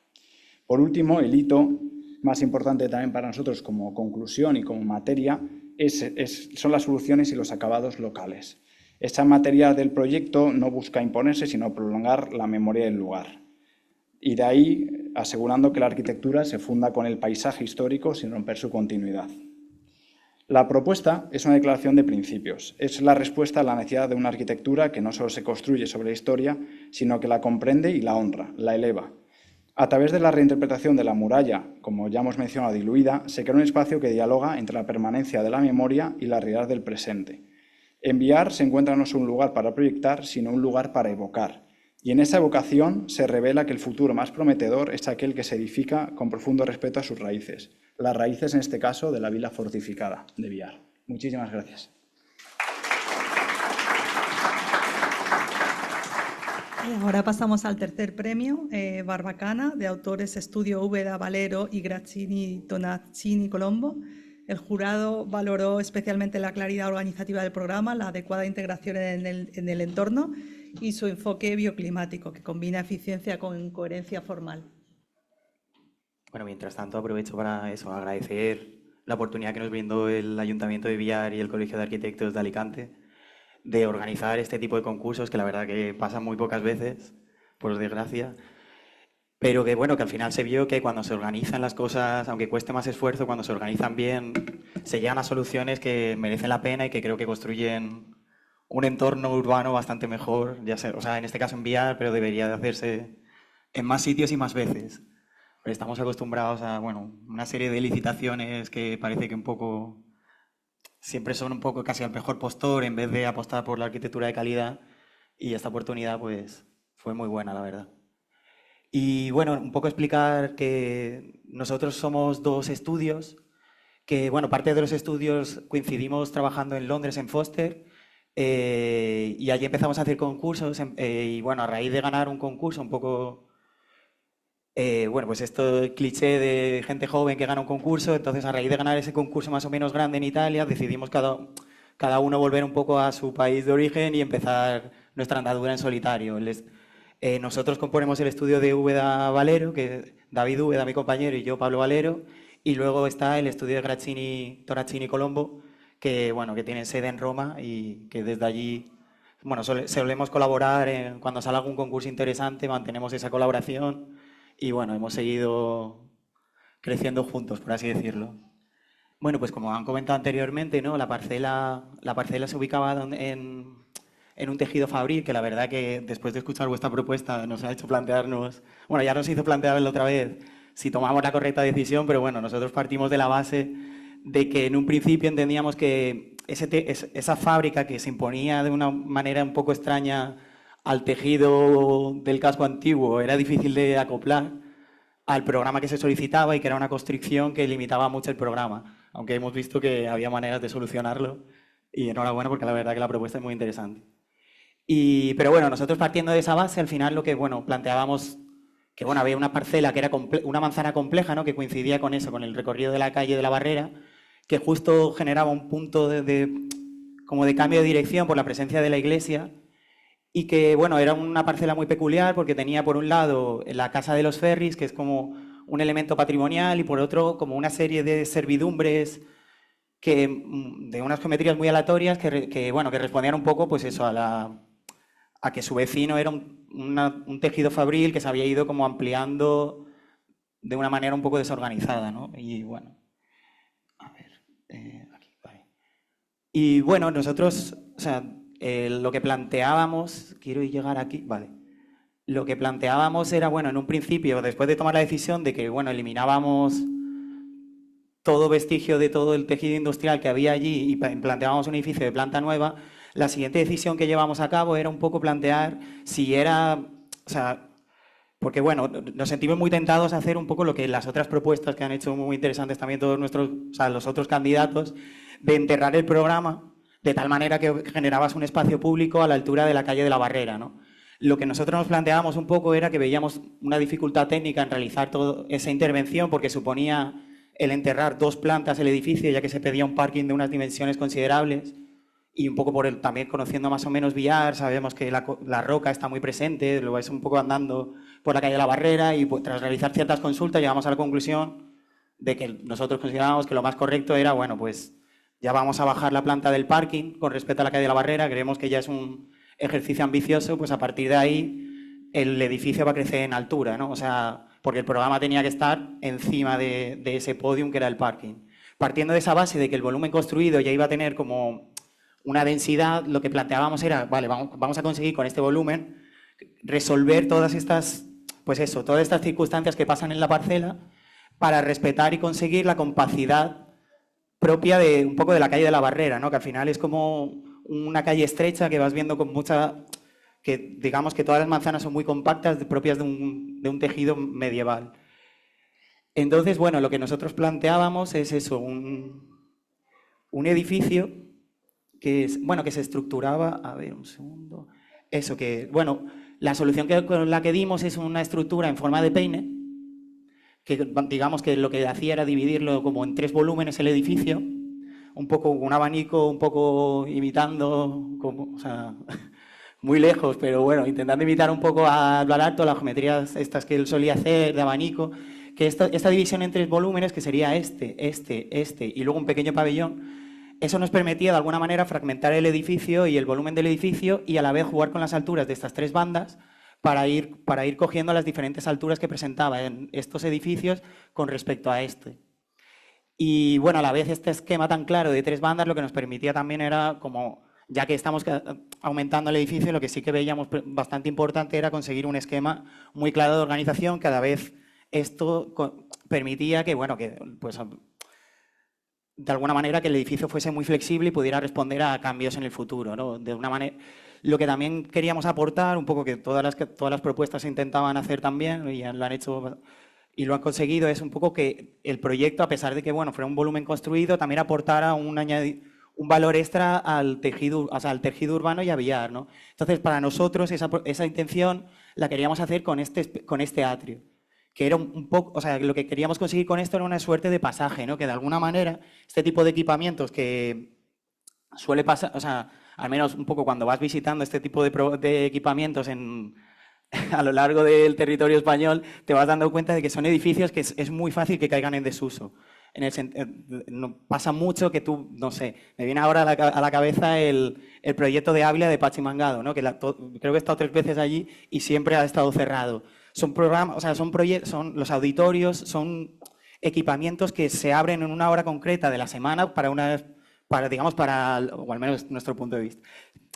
Por último, el hito más importante también para nosotros como conclusión y como materia son las soluciones y los acabados locales. Esta materia del proyecto no busca imponerse, sino prolongar la memoria del lugar. Y de ahí asegurando que la arquitectura se funda con el paisaje histórico sin romper su continuidad. La propuesta es una declaración de principios. Es la respuesta a la necesidad de una arquitectura que no solo se construye sobre la historia, sino que la comprende y la honra, la eleva. A través de la reinterpretación de la muralla, como ya hemos mencionado, diluida, se crea un espacio que dialoga entre la permanencia de la memoria y la realidad del presente. En Biar se encuentra no solo un lugar para proyectar, sino un lugar para evocar. Y en esa evocación se revela que el futuro más prometedor es aquel que se edifica con profundo respeto a sus raíces. Las raíces, en este caso, de la vila fortificada de Biar. Muchísimas gracias. Ahora pasamos al tercer premio, Barbacana, de autores Estudio Úbeda, Valero y Grazzini, Tonaccini, Colombo. El jurado valoró especialmente la claridad organizativa del programa, la adecuada integración en el entorno y su enfoque bioclimático, que combina eficiencia con coherencia formal. Bueno, mientras tanto aprovecho para agradecer la oportunidad que nos brindó el Ayuntamiento de Biar y el Colegio de Arquitectos de Alicante de organizar este tipo de concursos, que la verdad que pasan muy pocas veces, por desgracia, pero que bueno, que al final se vio que cuando se organizan las cosas, aunque cueste más esfuerzo, cuando se organizan bien, se llegan a soluciones que merecen la pena y que creo que construyen un entorno urbano bastante mejor, ya sea, en este caso en Biar, pero debería de hacerse en más sitios y más veces. Pero estamos acostumbrados a una serie de licitaciones que parece que un poco siempre son un poco casi al mejor postor en vez de apostar por la arquitectura de calidad, y esta oportunidad pues fue muy buena, la verdad. Y bueno, un poco explicar que nosotros somos dos estudios, que parte de los estudios coincidimos trabajando en Londres, en Foster, y allí empezamos a hacer concursos, y a raíz de ganar un concurso un poco, pues esto cliché de gente joven que gana un concurso, entonces a raíz de ganar ese concurso más o menos grande en Italia, decidimos cada uno volver un poco a su país de origen y empezar nuestra andadura en solitario. Nosotros componemos el estudio de Úbeda Valero, que David Úbeda, mi compañero, y yo, Pablo Valero, y luego está el estudio de Grazzini, Tonaccini, Colombo, que tiene sede en Roma y que desde allí solemos colaborar cuando sale algún concurso interesante, mantenemos esa colaboración y hemos seguido creciendo juntos, por así decirlo. Bueno, pues como han comentado anteriormente, ¿no? La parcela se ubicaba en un tejido fabril, que la verdad que después de escuchar vuestra propuesta nos ha hecho plantearnos, ya nos hizo plantearlo otra vez, si tomamos la correcta decisión, pero nosotros partimos de la base de que en un principio entendíamos que esa fábrica que se imponía de una manera un poco extraña al tejido del casco antiguo era difícil de acoplar al programa que se solicitaba y que era una constricción que limitaba mucho el programa, aunque hemos visto que había maneras de solucionarlo y enhorabuena porque la verdad que la propuesta es muy interesante. Pero nosotros partiendo de esa base, al final lo que planteábamos que había una parcela que era una manzana compleja, ¿no? Que coincidía con eso, con el recorrido de la calle de la Barrera, que justo generaba un punto como de cambio de dirección por la presencia de la iglesia y que, bueno, era una parcela muy peculiar porque tenía por un lado la Casa de los Ferris, que es como un elemento patrimonial, y por otro como una serie de servidumbres de unas geometrías muy aleatorias que respondían un poco pues eso, a que su vecino era un tejido fabril que se había ido como ampliando de una manera un poco desorganizada, ¿no? Y bueno, a ver, aquí, vale. Y bueno, nosotros, o sea, lo que planteábamos, quiero llegar aquí, vale. Lo que planteábamos era, bueno, en un principio, después de tomar la decisión de que, bueno, eliminábamos todo vestigio de todo el tejido industrial que había allí y planteábamos un edificio de planta nueva, la siguiente decisión que llevamos a cabo era un poco plantear si era, o sea, porque bueno, nos sentimos muy tentados a hacer un poco lo que las otras propuestas que han hecho muy interesantes también todos nuestros, o sea, los otros candidatos, de enterrar el programa de tal manera que generabas un espacio público a la altura de la calle de la Barrera, ¿no? Lo que nosotros nos planteábamos un poco era que veíamos una dificultad técnica en realizar toda esa intervención porque suponía el enterrar 2 plantas el edificio, ya que se pedía un parking de unas dimensiones considerables, y un poco también conociendo más o menos Villar, sabemos que la roca está muy presente, lo vais un poco andando por la calle de la Barrera, y pues, tras realizar ciertas consultas llegamos a la conclusión de que nosotros considerábamos que lo más correcto era, bueno, pues ya vamos a bajar la planta del parking con respecto a la calle de la Barrera, creemos que ya es un ejercicio ambicioso, pues a partir de ahí el edificio va a crecer en altura, ¿no? O sea, porque el programa tenía que estar encima de ese podium que era el parking. Partiendo de esa base de que el volumen construido ya iba a tener como una densidad, lo que planteábamos era, vale, vamos a conseguir con este volumen resolver todas estas, pues eso, todas estas circunstancias que pasan en la parcela para respetar y conseguir la compacidad propia de un poco de la calle de la Barrera, ¿no? Que al final es como una calle estrecha que vas viendo con mucha, que digamos que todas las manzanas son muy compactas, propias de un tejido medieval. Entonces, bueno, lo que nosotros planteábamos es eso, un edificio que se estructuraba, a ver, un segundo, eso que, bueno, la solución con la que dimos es una estructura en forma de peine, que digamos que lo que hacía era dividirlo como en 3 volúmenes el edificio, un poco un abanico, un poco imitando, o sea, muy lejos, pero bueno, intentando imitar un poco a lo alto las geometrías estas que él solía hacer de abanico, que esta división en 3 volúmenes, que sería este y luego un pequeño pabellón, eso nos permitía de alguna manera fragmentar el edificio y el volumen del edificio y a la vez jugar con las alturas de estas 3 bandas para ir cogiendo las diferentes alturas que presentaban estos edificios con respecto a este. Y bueno, a la vez este esquema tan claro de 3 bandas lo que nos permitía también era como, ya que estamos aumentando el edificio, lo que sí que veíamos bastante importante era conseguir un esquema muy claro de organización, que a la vez esto permitía que, bueno, que pues de alguna manera que el edificio fuese muy flexible y pudiera responder a cambios en el futuro, ¿no? De una manera, lo que también queríamos aportar, un poco que todas las propuestas se intentaban hacer también, y lo han hecho y lo han conseguido, es un poco que el proyecto, a pesar de que bueno, fuera un volumen construido, también aportara un valor extra al tejido, o sea, al tejido urbano y a Villar, ¿no? Entonces, para nosotros esa intención la queríamos hacer con este atrio, que era un poco, o sea, lo que queríamos conseguir con esto era una suerte de pasaje, ¿no? Que de alguna manera este tipo de equipamientos que suele pasar, o sea, al menos un poco cuando vas visitando este tipo de equipamientos a lo largo del territorio español, te vas dando cuenta de que son edificios que es muy fácil que caigan en desuso. Pasa mucho que tú, no sé, me viene ahora a la cabeza el proyecto de Ávila de Pachi Mangado, ¿no? Que creo que he estado 3 veces allí y siempre ha estado cerrado. Son programas, o sea, son los auditorios, son equipamientos que se abren en una hora concreta de la semana o al menos nuestro punto de vista.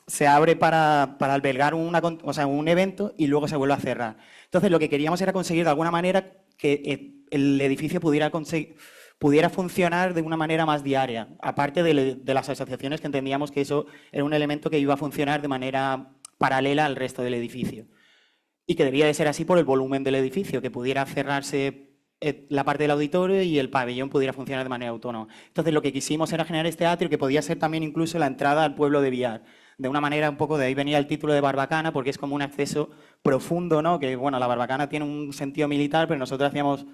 Se abre para albergar un evento y luego se vuelve a cerrar. Entonces, lo que queríamos era conseguir de alguna manera que el edificio pudiera funcionar de una manera más diaria, aparte de las asociaciones que entendíamos que eso era un elemento que iba a funcionar de manera paralela al resto del edificio. Y que debía de ser así por el volumen del edificio, que pudiera cerrarse la parte del auditorio y el pabellón pudiera funcionar de manera autónoma. Entonces, lo que quisimos era generar este atrio que podía ser también incluso la entrada al pueblo de Villar. De una manera un poco, de ahí venía el título de Barbacana, porque es como un acceso profundo, ¿no? Que, bueno, la Barbacana tiene un sentido militar, pero nosotros hacíamos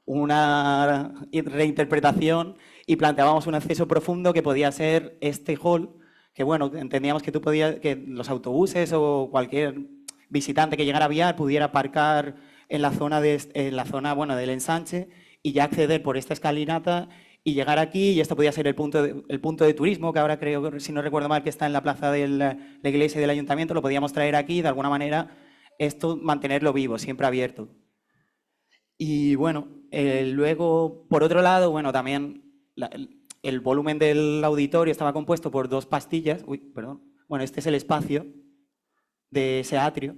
una reinterpretación y planteábamos un acceso profundo que podía ser este hall, que bueno, entendíamos que que los autobuses o cualquier visitante que llegara a Biar pudiera aparcar en la zona bueno, del ensanche y ya acceder por esta escalinata y llegar aquí, y esto podía ser el punto de turismo, que ahora creo, si no recuerdo mal, que está en la plaza de la iglesia y del ayuntamiento, lo podíamos traer aquí, de alguna manera, esto mantenerlo vivo, siempre abierto. Y bueno, luego, por otro lado, bueno, también el volumen del auditorio estaba compuesto por 2 pastillas, bueno, este es el espacio de ese atrio.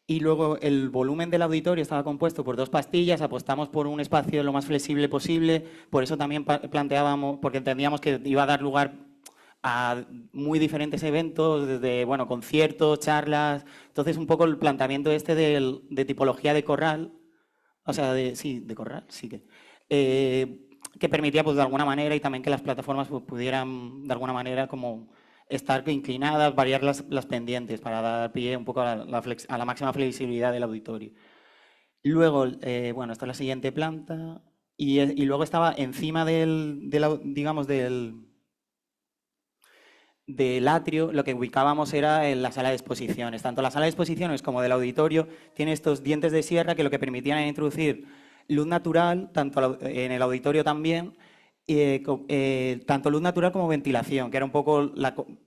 Y luego el volumen del auditorio estaba compuesto por 2 pastillas, apostamos por un espacio lo más flexible posible, por eso también planteábamos, porque entendíamos que iba a dar lugar a muy diferentes eventos, desde bueno, conciertos, charlas, entonces un poco el planteamiento de tipología de corral, o sea, de corral, sí que permitía pues de alguna manera y también que las plataformas pues, pudieran de alguna manera como estar inclinadas, variar las pendientes para dar pie un poco a la máxima flexibilidad del auditorio. Luego, bueno, esta es la siguiente planta y luego estaba encima digamos, del atrio, lo que ubicábamos era en la sala de exposiciones. Tanto la sala de exposiciones como del auditorio tiene estos dientes de sierra que lo que permitían era introducir luz natural, tanto en el auditorio también, tanto luz natural como ventilación, que era un poco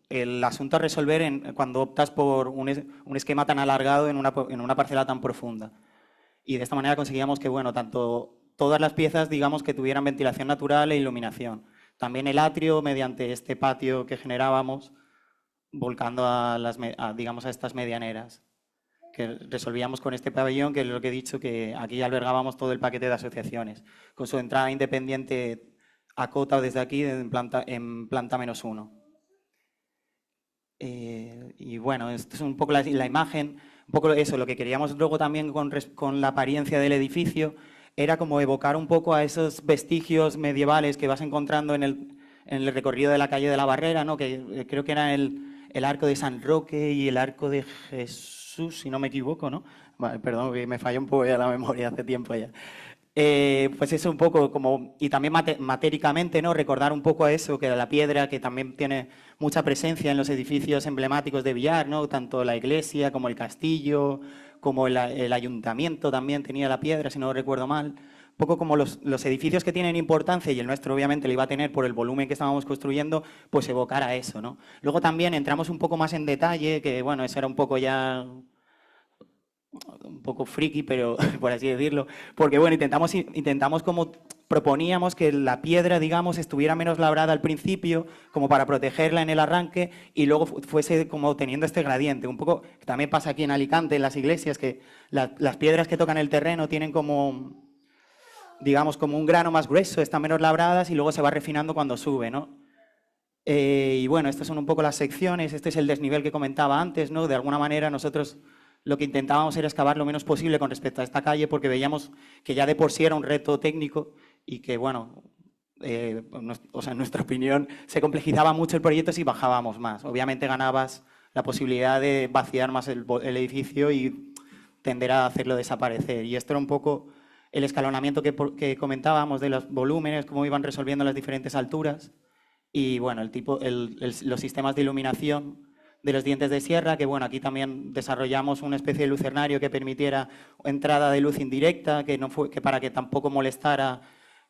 el asunto a resolver cuando optas por un esquema tan alargado en una parcela tan profunda. Y de esta manera conseguíamos que, bueno, tanto todas las piezas, digamos, que tuvieran ventilación natural e iluminación. También el atrio, mediante este patio que generábamos, volcando digamos, a estas medianeras, que resolvíamos con este pabellón, que es lo que he dicho, que aquí albergábamos todo el paquete de asociaciones, con su entrada independiente a cota desde aquí en planta -1. Y bueno, esto es un poco la imagen, un poco eso, lo que queríamos luego también con la apariencia del edificio, era como evocar un poco a esos vestigios medievales que vas encontrando en el recorrido de la calle de la Barrera, ¿no? Que creo que era el arco de San Roque y el arco de Jesús, si no me equivoco, ¿no? Vale, perdón, que me falló un poco ya la memoria hace tiempo ya. Pues eso un poco como, y también matéricamente, ¿no? Recordar un poco a eso, que la piedra, que también tiene mucha presencia en los edificios emblemáticos de Villar, ¿no? Tanto la iglesia como el castillo, como el ayuntamiento también tenía la piedra, si no recuerdo mal. Un poco como los edificios que tienen importancia, y el nuestro obviamente lo iba a tener por el volumen que estábamos construyendo, pues evocar a eso, ¿no? Luego también entramos un poco más en detalle, que bueno, eso era un poco ya un poco friki, pero por así decirlo, porque bueno, intentamos como proponíamos que la piedra, digamos, estuviera menos labrada al principio, como para protegerla en el arranque, y luego fuese como teniendo este gradiente. Un poco, que también pasa aquí en Alicante, en las iglesias, que las piedras que tocan el terreno tienen como, digamos, como un grano más grueso, están menos labradas y luego se va refinando cuando sube, ¿no? Y bueno, estas son un poco las secciones, este es el desnivel que comentaba antes, ¿no? De alguna manera nosotros lo que intentábamos era excavar lo menos posible con respecto a esta calle porque veíamos que ya de por sí era un reto técnico y que, bueno, o sea, en nuestra opinión se complejizaba mucho el proyecto si bajábamos más. Obviamente ganabas la posibilidad de vaciar más el edificio y tender a hacerlo desaparecer. Y esto era un poco el escalonamiento que comentábamos de los volúmenes, cómo iban resolviendo las diferentes alturas y, bueno, los sistemas de iluminación de los dientes de sierra, que bueno, aquí también desarrollamos una especie de lucernario que permitiera entrada de luz indirecta, que para que tampoco molestara,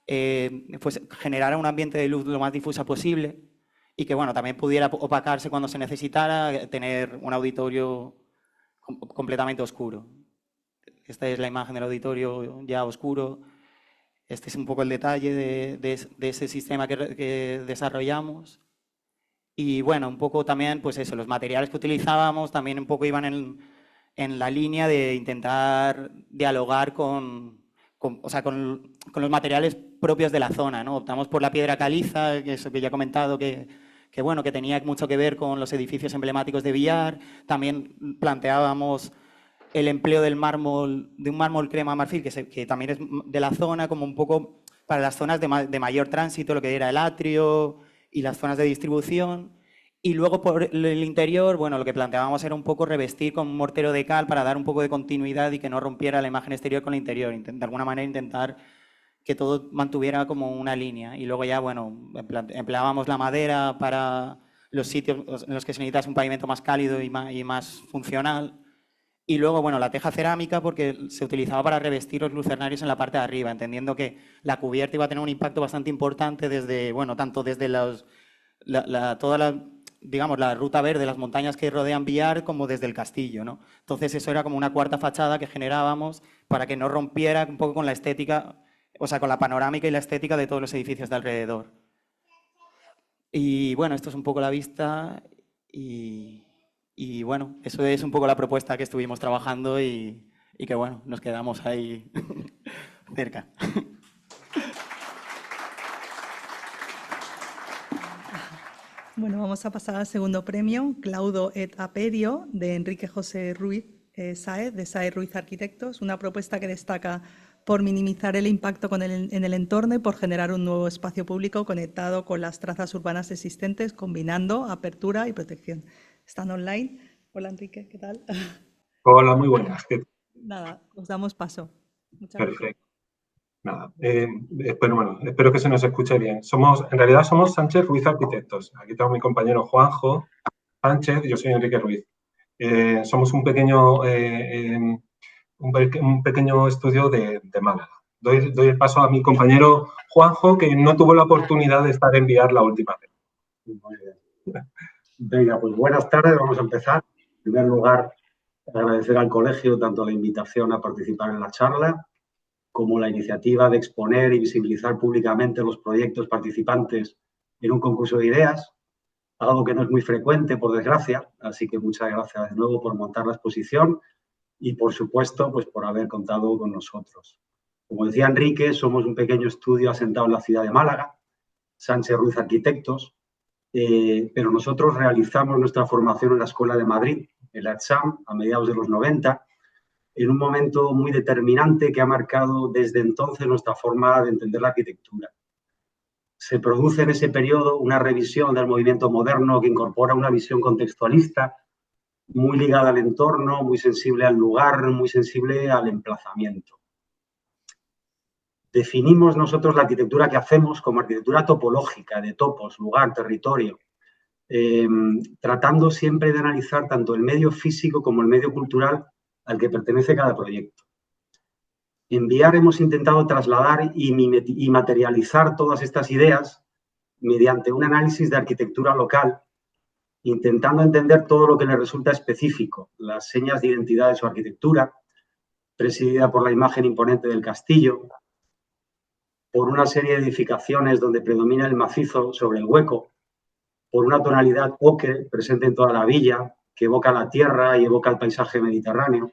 pues generara un ambiente de luz lo más difusa posible y que bueno, también pudiera opacarse cuando se necesitara, tener un auditorio completamente oscuro. Esta es la imagen del auditorio ya oscuro. Este es un poco el detalle de ese sistema que desarrollamos. Y bueno, un poco también, pues eso, los materiales que utilizábamos también un poco iban en la línea de intentar dialogar con los materiales propios de la zona, ¿no? Optamos por la piedra caliza, que eso que ya he comentado, que bueno, que tenía mucho que ver con los edificios emblemáticos de Villar. También planteábamos el empleo de un mármol crema marfil, que también es de la zona, como un poco para las zonas de mayor tránsito, lo que era el atrio y las zonas de distribución. Y luego por el interior, bueno, lo que planteábamos era un poco revestir con un mortero de cal para dar un poco de continuidad y que no rompiera la imagen exterior con el interior. De alguna manera intentar que todo mantuviera como una línea. Y luego ya, bueno, empleábamos la madera para los sitios en los que se necesitase un pavimento más cálido y más funcional. Y luego, bueno, la teja cerámica porque se utilizaba para revestir los lucernarios en la parte de arriba, entendiendo que la cubierta iba a tener un impacto bastante importante desde, bueno, tanto desde toda la ruta verde, las montañas que rodean Biar, como desde el castillo, ¿no? Entonces eso era como una cuarta fachada que generábamos para que no rompiera un poco con la estética, o sea, con la panorámica y la estética de todos los edificios de alrededor. Y bueno, esto es un poco la vista y bueno, eso es un poco la propuesta que estuvimos trabajando y que bueno, nos quedamos ahí cerca. Bueno, vamos a pasar al segundo premio, Claudo et Aperio, de Enrique José Ruiz Sáez, de Sáez Ruiz Arquitectos, una propuesta que destaca por minimizar el impacto en el entorno y por generar un nuevo espacio público conectado con las trazas urbanas existentes, combinando apertura y protección. Están online. Hola, Enrique, ¿qué tal? Hola, muy buenas. Nada, os damos paso. Muchas gracias. Perfecto. Nada, bueno, espero que se nos escuche bien. En realidad somos Sánchez Ruiz Arquitectos. Aquí tengo a mi compañero Juanjo Sánchez y yo soy Enrique Ruiz. Somos un pequeño estudio de Málaga. Doy el paso a mi compañero Juanjo, que no tuvo la oportunidad de estar en Biar la última vez. Muy bien. Venga, pues buenas tardes, vamos a empezar. En primer lugar, agradecer al colegio tanto la invitación a participar en la charla como la iniciativa de exponer y visibilizar públicamente los proyectos participantes en un concurso de ideas, algo que no es muy frecuente, por desgracia, así que muchas gracias de nuevo por montar la exposición y, por supuesto, pues por haber contado con nosotros. Como decía Enrique, somos un pequeño estudio asentado en la ciudad de Málaga, Sánchez Ruiz Arquitectos, pero nosotros realizamos nuestra formación en la Escuela de Madrid, en la ETSAM, a mediados de los 90, en un momento muy determinante que ha marcado desde entonces nuestra forma de entender la arquitectura. Se produce en ese periodo una revisión del movimiento moderno que incorpora una visión contextualista muy ligada al entorno, muy sensible al lugar, muy sensible al emplazamiento. Definimos nosotros la arquitectura que hacemos como arquitectura topológica, de topos, lugar, territorio, tratando siempre de analizar tanto el medio físico como el medio cultural al que pertenece cada proyecto. En Biar hemos intentado trasladar y materializar todas estas ideas mediante un análisis de arquitectura local, intentando entender todo lo que le resulta específico, las señas de identidad de su arquitectura, presidida por la imagen imponente del castillo, por una serie de edificaciones donde predomina el macizo sobre el hueco, por una tonalidad ocre presente en toda la villa, que evoca la tierra y evoca el paisaje mediterráneo,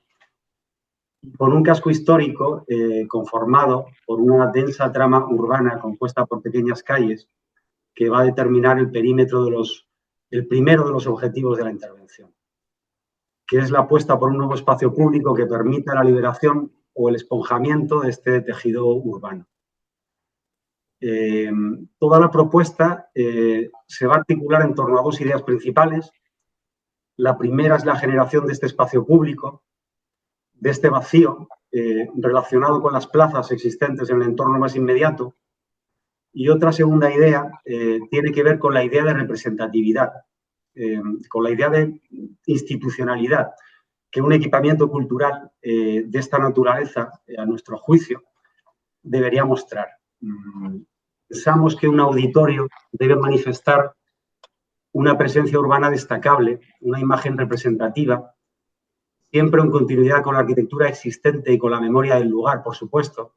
por un casco histórico conformado por una densa trama urbana compuesta por pequeñas calles que va a determinar el perímetro el primero de los objetivos de la intervención, que es la apuesta por un nuevo espacio público que permita la liberación o el esponjamiento de este tejido urbano. Toda la propuesta se va a articular en torno a dos ideas principales. La primera es la generación de este espacio público, de este vacío relacionado con las plazas existentes en el entorno más inmediato. Y otra segunda idea tiene que ver con la idea de representatividad, con la idea de institucionalidad que un equipamiento cultural de esta naturaleza, a nuestro juicio, debería mostrar. Pensamos que un auditorio debe manifestar una presencia urbana destacable, una imagen representativa, siempre en continuidad con la arquitectura existente y con la memoria del lugar, por supuesto,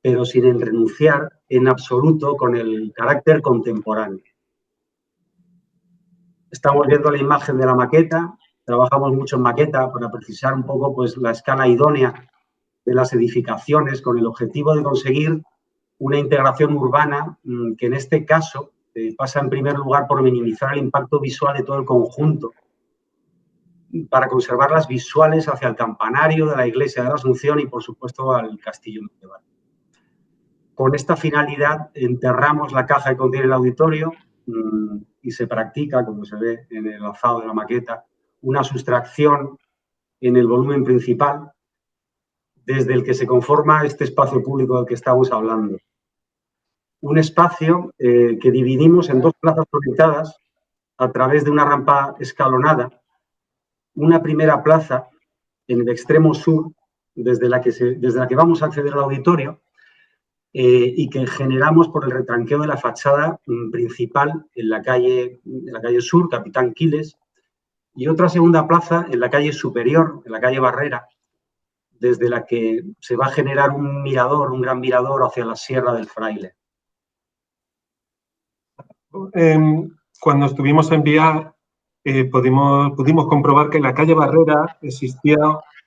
pero sin renunciar en absoluto con el carácter contemporáneo. Estamos viendo la imagen de la maqueta, trabajamos mucho en maqueta para precisar un poco pues, la escala idónea de las edificaciones con el objetivo de conseguir una integración urbana que en este caso pasa en primer lugar por minimizar el impacto visual de todo el conjunto, para conservar las visuales hacia el campanario de la iglesia de la Asunción y, por supuesto, al castillo medieval. Con esta finalidad enterramos la caja que contiene el auditorio y se practica, como se ve en el alzado de la maqueta, una sustracción en el volumen principal desde el que se conforma este espacio público del que estamos hablando. Un espacio que dividimos en dos plazas conectadas a través de una rampa escalonada, una primera plaza en el extremo sur, desde la que vamos a acceder al auditorio, y que generamos por el retranqueo de la fachada principal en la calle sur, Capitán Quiles, y otra segunda plaza en la calle superior, en la calle Barrera, desde la que se va a generar un mirador, un gran mirador hacia la Sierra del Fraile. Cuando estuvimos en Biar, pudimos comprobar que en la calle Barrera existía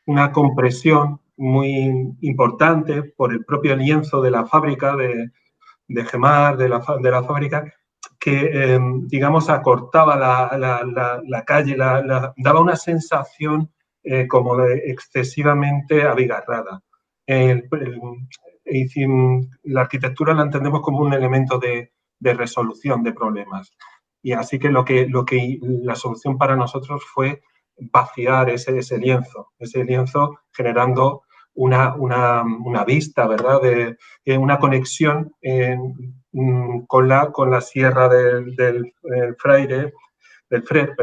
una compresión muy importante por el propio lienzo de la fábrica, de Gemar, de la fábrica, que, digamos, acortaba la calle, daba una sensación como de excesivamente abigarrada. La arquitectura la entendemos como un elemento de resolución de problemas. Y así que la solución para nosotros fue vaciar ese lienzo generando una vista, ¿verdad? Una conexión con la Sierra del Fraile, desde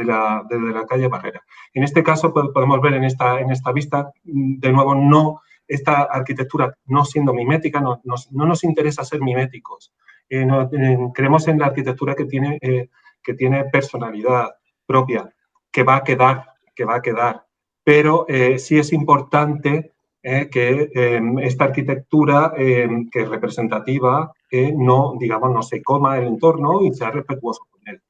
la calle Barrera. En este caso podemos ver en esta vista, de nuevo, esta arquitectura no siendo mimética, no nos interesa ser miméticos. Creemos en la arquitectura que tiene personalidad propia, que va a quedar. Pero sí es importante que esta arquitectura, que es representativa, no se coma el entorno y sea respetuoso con él.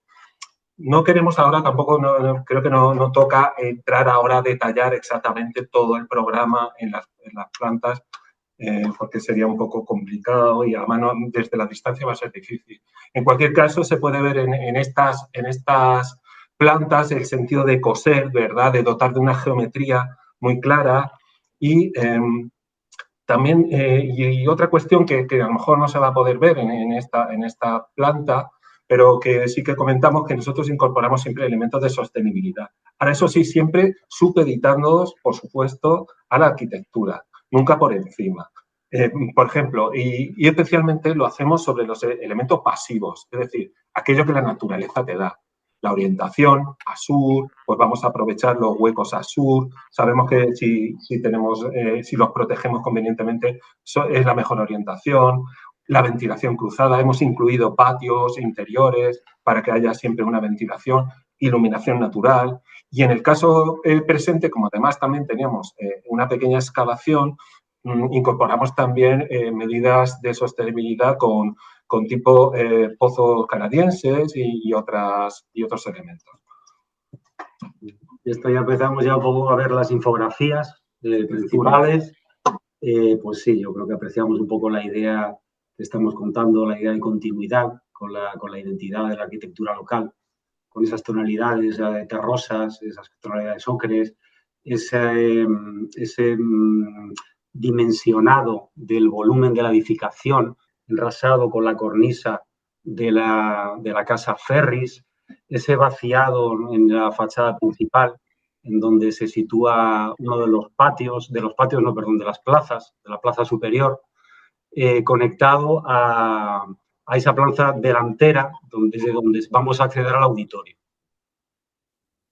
No queremos ahora tampoco, creo que no toca entrar ahora a detallar exactamente todo el programa en las plantas, porque sería un poco complicado y además desde la distancia va a ser difícil. En cualquier caso, se puede ver en estas plantas el sentido de coser, ¿verdad? De dotar de una geometría muy clara y también, y otra cuestión que a lo mejor no se va a poder ver en esta planta, pero que sí que comentamos, que nosotros incorporamos siempre elementos de sostenibilidad. Ahora, eso sí, siempre supeditándonos, por supuesto, a la arquitectura, nunca por encima. Por ejemplo, y especialmente lo hacemos sobre los elementos pasivos, es decir, aquello que la naturaleza te da. La orientación a sur, pues vamos a aprovechar los huecos a sur. Sabemos que si los protegemos convenientemente, es la mejor orientación. La ventilación cruzada, hemos incluido patios interiores para que haya siempre una ventilación, iluminación natural. Y en el caso presente, como además también teníamos una pequeña excavación, incorporamos también medidas de sostenibilidad con tipo pozos canadienses y otros elementos. Esto ya empezamos un poco a ver las infografías principales. Pues sí, yo creo que apreciamos un poco la idea que estamos contando, la idea de continuidad con la identidad de la arquitectura local, con esas tonalidades terrosas, esas tonalidades ocres, ese dimensionado del volumen de la edificación, enrasado con la cornisa de la casa Ferris, ese vaciado en la fachada principal, en donde se sitúa uno de las plazas, de la plaza superior, conectado a esa plaza delantera desde donde vamos a acceder al auditorio.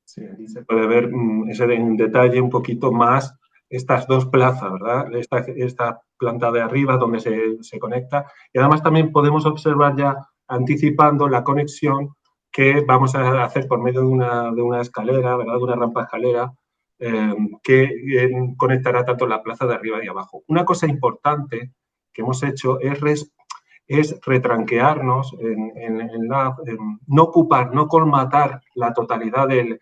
Sí, aquí se puede ver en detalle un poquito más estas dos plazas, ¿verdad? Esta planta de arriba donde se conecta. Y además también podemos observar ya anticipando la conexión que vamos a hacer por medio de una escalera, ¿verdad? De una rampa escalera que conectará tanto la plaza de arriba y abajo. Una cosa importante que hemos hecho es retranquearnos, no ocupar, no colmatar la totalidad de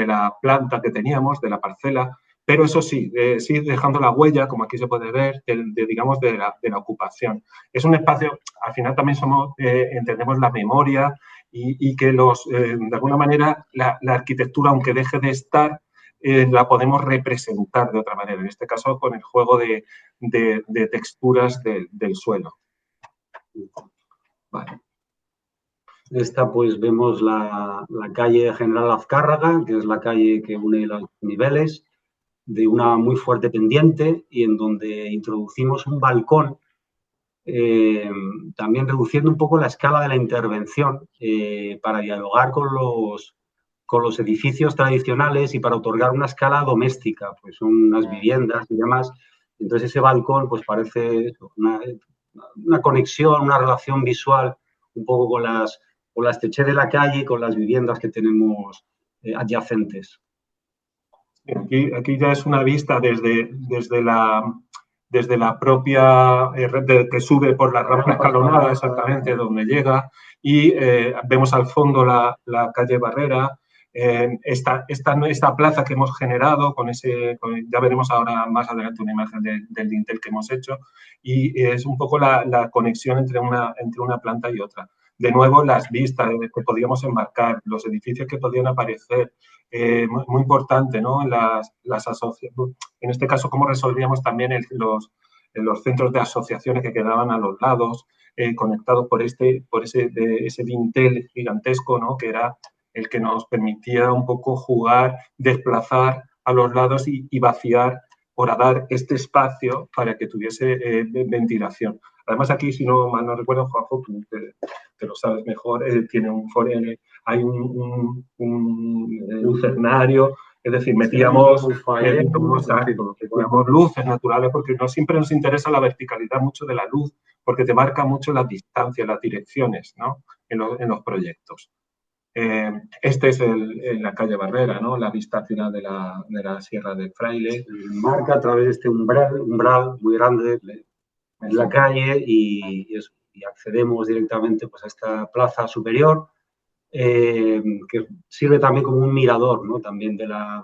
la planta que teníamos, de la parcela, pero eso sí, sí dejando la huella, como aquí se puede ver, digamos, de la ocupación. Es un espacio, al final también entendemos la memoria y que de alguna manera la arquitectura, aunque deje de estar, la podemos representar de otra manera, en este caso con el juego de texturas del suelo. Vale. Esta pues vemos la calle General Azcárraga, que es la calle que une los niveles, de una muy fuerte pendiente y en donde introducimos un balcón, también reduciendo un poco la escala de la intervención para dialogar con los edificios tradicionales y para otorgar una escala doméstica, pues son unas viviendas y demás. Entonces ese balcón pues parece una conexión, una relación visual un poco con la estrechez de la calle y con las viviendas que tenemos adyacentes. Aquí ya es una vista desde la propia red que sube por la rampa escalonada, exactamente donde llega, y vemos al fondo la calle Barrera, esta plaza que hemos generado, ya veremos ahora más adelante una imagen del dintel que hemos hecho, y es un poco la conexión entre una planta y otra. De nuevo, las vistas que podíamos enmarcar, los edificios que podían aparecer, muy importante, ¿no? Las asociaciones, en este caso, cómo resolvíamos también los centros de asociaciones que quedaban a los lados, conectados por ese dintel gigantesco, ¿no? Que era el que nos permitía un poco jugar, desplazar a los lados y vaciar para dar este espacio para que tuviese ventilación. Además, aquí, si no mal no recuerdo, Juanjo, tú te lo sabes mejor, tiene hay un lucernario, es decir, metíamos luces naturales porque no siempre nos interesa la verticalidad mucho de la luz, porque te marca mucho las distancias, las direcciones, ¿no? en los proyectos. Este es la calle Barrera, ¿no? La vista final de la Sierra del Fraile. Marca a través de este umbral muy grande en la calle y accedemos directamente pues, a esta plaza superior, que sirve también como un mirador, ¿no? También de la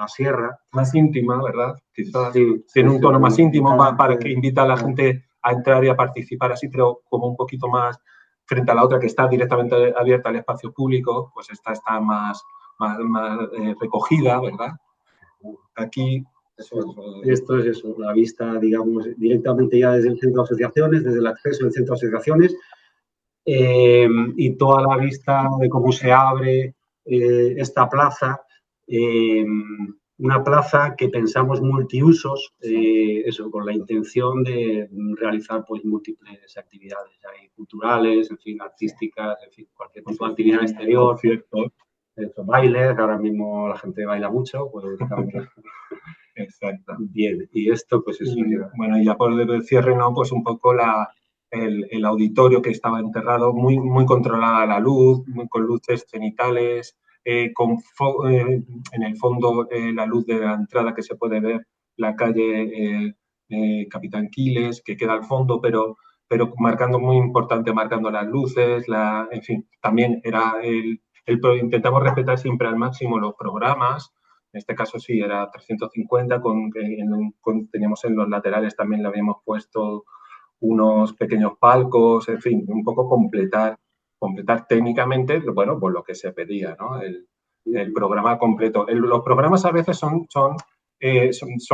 sierra. Más íntima, ¿verdad? Quizás sí, tiene un tono más íntimo para que invita a la gente a entrar y a participar así, pero como un poquito más frente a la otra que está directamente abierta al espacio público, pues esta está más recogida, ¿verdad? Aquí... Esto es eso, la vista, digamos, directamente ya desde el centro de asociaciones, desde el acceso del centro de asociaciones, y toda la vista de cómo se abre esta plaza, una plaza que pensamos multiusos, eso, con la intención de realizar pues múltiples actividades, hay culturales, en fin, artísticas, en fin, cualquier tipo de actividad exterior, cierto, bailes, ahora mismo la gente baila mucho, pues exacto. Bien, y esto pues es... Bueno, y ya por el cierre, ¿no? Pues un poco el auditorio que estaba enterrado, muy, muy controlada la luz, con luces cenitales, en el fondo la luz de la entrada que se puede ver, la calle Capitán Quiles, que queda al fondo, pero marcando muy importante, marcando las luces, en fin, también era intentamos respetar siempre al máximo los programas. En este caso sí, era 350, teníamos en los laterales también le habíamos puesto unos pequeños palcos, en fin, un poco completar técnicamente, bueno, pues lo que se pedía, ¿no? El programa completo. Los programas a veces son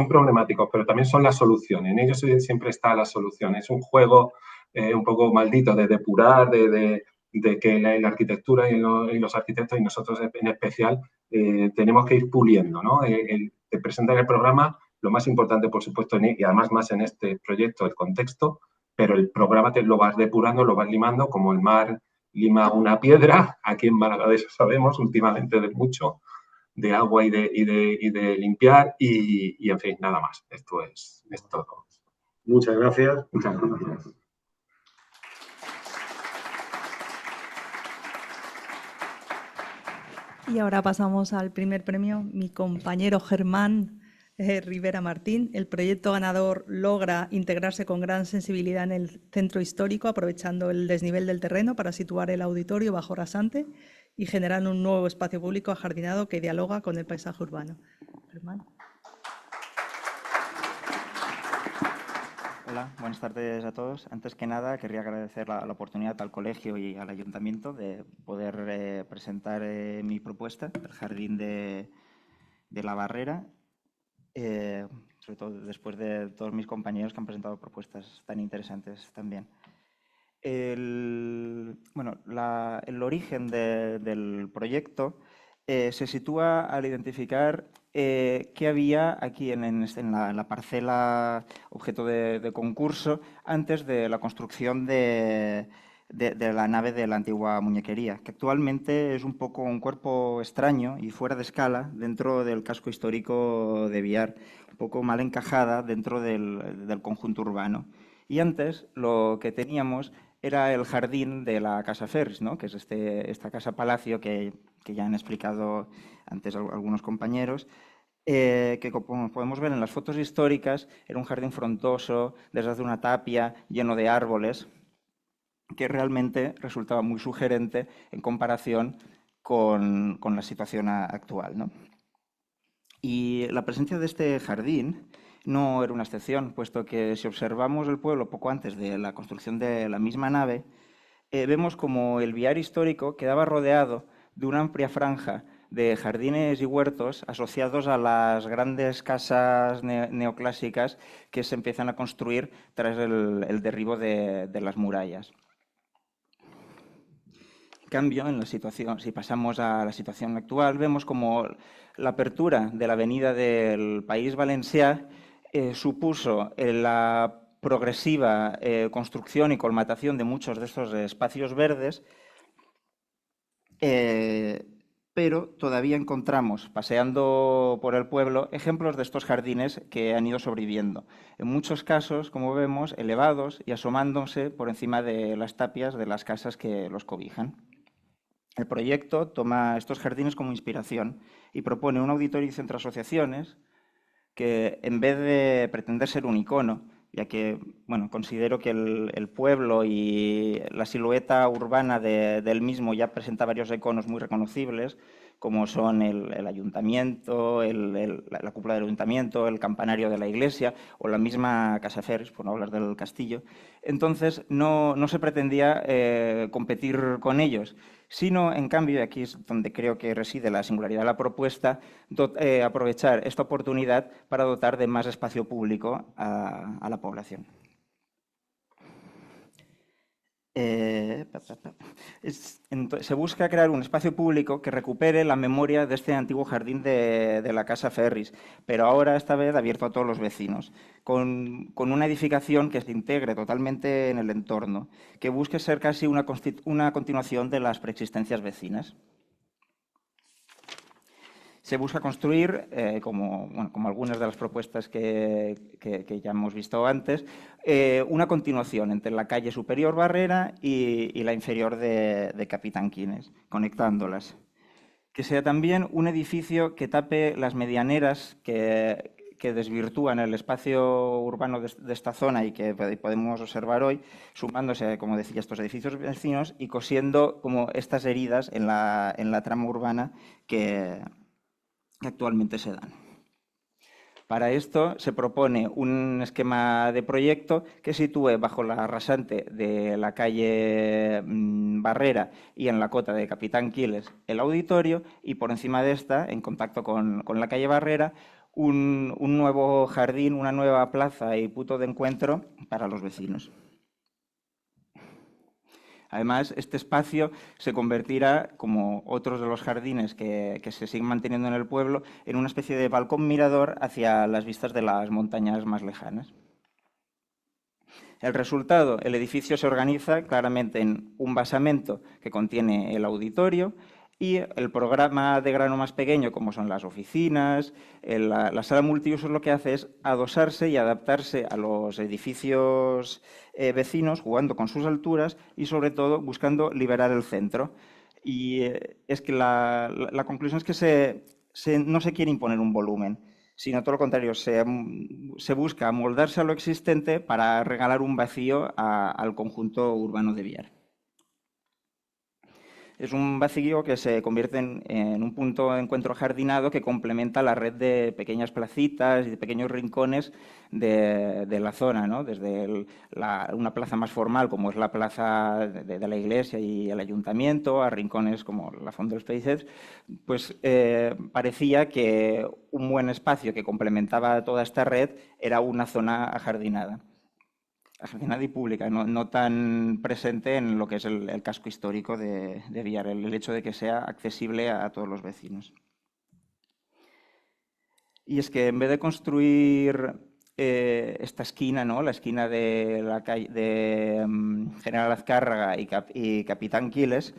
problemáticos, pero también son las soluciones. En ellos siempre está la solución. Es un juego un poco maldito de depurar, de que la arquitectura y los arquitectos, y nosotros en especial, tenemos que ir puliendo, ¿no? Te presentan el programa, lo más importante, por supuesto, y además más en este proyecto, el contexto, pero el programa te lo vas depurando, lo vas limando, como el mar lima una piedra. Aquí en Málaga de eso sabemos últimamente de mucho, de agua y de limpiar, y en fin, nada más. Esto es todo. Muchas gracias. Muchas gracias. Y ahora pasamos al primer premio, mi compañero Germán Rivera Martín. El proyecto ganador logra integrarse con gran sensibilidad en el centro histórico, aprovechando el desnivel del terreno para situar el auditorio bajo rasante y generar un nuevo espacio público ajardinado que dialoga con el paisaje urbano. Germán. Hola, buenas tardes a todos. Antes que nada, querría agradecer la oportunidad al colegio y al ayuntamiento de poder presentar mi propuesta, el Jardín de la Barrera, sobre todo después de todos mis compañeros que han presentado propuestas tan interesantes también. El origen del proyecto se sitúa al identificar qué había aquí en la parcela objeto de concurso antes de la construcción de la nave de la antigua muñequería, que actualmente es un poco un cuerpo extraño y fuera de escala dentro del casco histórico de Biar, un poco mal encajada dentro del conjunto urbano. Y antes lo que teníamos era el jardín de la Casa Ferris, ¿no? Que es esta casa-palacio que ya han explicado antes algunos compañeros, que como podemos ver en las fotos históricas, era un jardín frondoso, desde una tapia, lleno de árboles, que realmente resultaba muy sugerente en comparación con la situación actual, ¿no? Y la presencia de este jardín no era una excepción, puesto que si observamos el pueblo poco antes de la construcción de la misma nave, vemos como el Biar histórico quedaba rodeado de una amplia franja de jardines y huertos asociados a las grandes casas neoclásicas que se empiezan a construir tras el derribo de las murallas. En cambio, si pasamos a la situación actual, vemos como la apertura de la avenida del País Valencià supuso la progresiva construcción y colmatación de muchos de estos espacios verdes, pero todavía encontramos, paseando por el pueblo, ejemplos de estos jardines que han ido sobreviviendo. En muchos casos, como vemos, elevados y asomándose por encima de las tapias de las casas que los cobijan. El proyecto toma estos jardines como inspiración y propone un auditorio y centro de asociaciones que, en vez de pretender ser un icono, ya que considero que el pueblo y la silueta urbana del mismo ya presenta varios iconos muy reconocibles, como son el ayuntamiento, la cúpula del ayuntamiento, el campanario de la iglesia o la misma Casa Ferris, por no hablar del castillo. Entonces, no se pretendía competir con ellos, sino, en cambio, y aquí es donde creo que reside la singularidad de la propuesta, aprovechar esta oportunidad para dotar de más espacio público a la población. Se busca crear un espacio público que recupere la memoria de este antiguo jardín de la Casa Ferris, pero ahora esta vez abierto a todos los vecinos, con una edificación que se integre totalmente en el entorno, que busque ser casi una continuación de las preexistencias vecinas. Se busca construir, como algunas de las propuestas que ya hemos visto antes, una continuación entre la calle superior Barrera y la inferior de Capitán Quines, conectándolas. Que sea también un edificio que tape las medianeras que desvirtúan el espacio urbano de esta zona y que podemos observar hoy, sumándose, como decía, estos edificios vecinos y cosiendo como estas heridas en la trama urbana que actualmente se dan. Para esto se propone un esquema de proyecto que sitúe bajo la rasante de la calle Barrera y en la cota de Capitán Quiles el auditorio y por encima de esta, en contacto con la calle Barrera, un nuevo jardín, una nueva plaza y punto de encuentro para los vecinos. Además, este espacio se convertirá, como otros de los jardines que se siguen manteniendo en el pueblo, en una especie de balcón mirador hacia las vistas de las montañas más lejanas. El resultado, el edificio se organiza claramente en un basamento que contiene el auditorio y el programa de grano más pequeño, como son las oficinas, la sala multiusos, lo que hace es adosarse y adaptarse a los edificios vecinos, jugando con sus alturas y, sobre todo, buscando liberar el centro. Y es que la conclusión es que no se quiere imponer un volumen, sino todo lo contrario, se busca amoldarse a lo existente para regalar un vacío al conjunto urbano de Biar. Es un vacío que se convierte en un punto de encuentro jardinado que complementa la red de pequeñas placitas y de pequeños rincones de la zona, ¿no? Desde una plaza más formal, como es la plaza de la iglesia y el ayuntamiento, a rincones como la Font dels Peixets, pues parecía que un buen espacio que complementaba toda esta red era una zona ajardinada. ajardinada y pública, no tan presente en lo que es el casco histórico de Villar, el hecho de que sea accesible a todos los vecinos. Y es que en vez de construir esta esquina, ¿no?, la esquina de la calle de General Azcárraga y Capitán Quiles,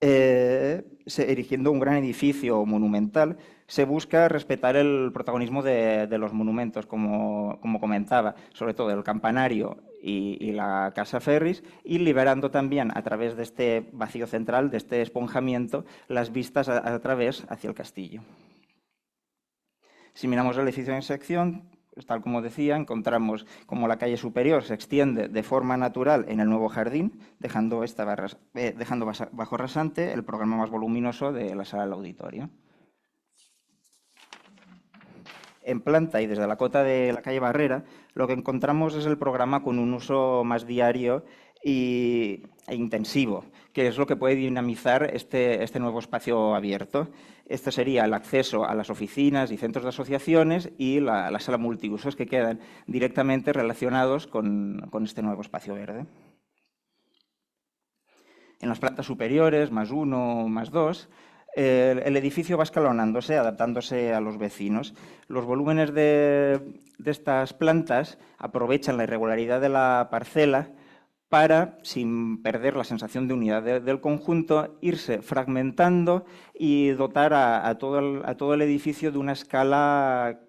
erigiendo un gran edificio monumental, se busca respetar el protagonismo de los monumentos, como comentaba, sobre todo el campanario y la Casa Ferris, y liberando también a través de este vacío central, de este esponjamiento, las vistas a través hacia el castillo. Si miramos el edificio en sección, tal como decía, encontramos como la calle superior se extiende de forma natural en el nuevo jardín, dejando bajo rasante el programa más voluminoso de la sala del auditorio. En planta y desde la cota de la calle Barrera, lo que encontramos es el programa con un uso más diario e intensivo, que es lo que puede dinamizar este nuevo espacio abierto. Este sería el acceso a las oficinas y centros de asociaciones y la sala multiusos, que quedan directamente relacionados con este nuevo espacio verde. En las plantas superiores, +1, +2, el edificio va escalonándose, adaptándose a los vecinos. Los volúmenes de estas plantas aprovechan la irregularidad de la parcela para, sin perder la sensación de unidad del conjunto, irse fragmentando y dotar a todo el edificio de una escala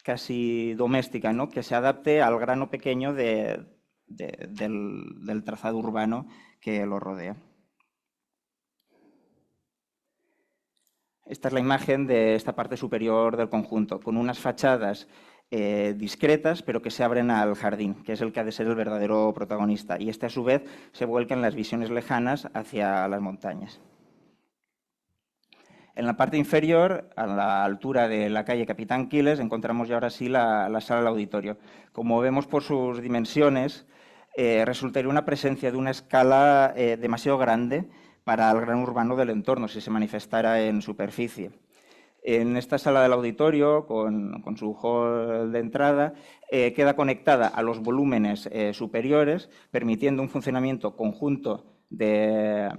casi doméstica, ¿no?, que se adapte al grano pequeño del trazado urbano que lo rodea. Esta es la imagen de esta parte superior del conjunto, con unas fachadas discretas, pero que se abren al jardín, que es el que ha de ser el verdadero protagonista. Y este, a su vez, se vuelca en las visiones lejanas hacia las montañas. En la parte inferior, a la altura de la calle Capitán Quiles, encontramos ya ahora sí la sala del auditorio. Como vemos por sus dimensiones, resultaría una presencia de una escala demasiado grande para el gran urbano del entorno, si se manifestara en superficie. En esta sala del auditorio, con su hall de entrada, queda conectada a los volúmenes superiores, permitiendo un funcionamiento conjunto de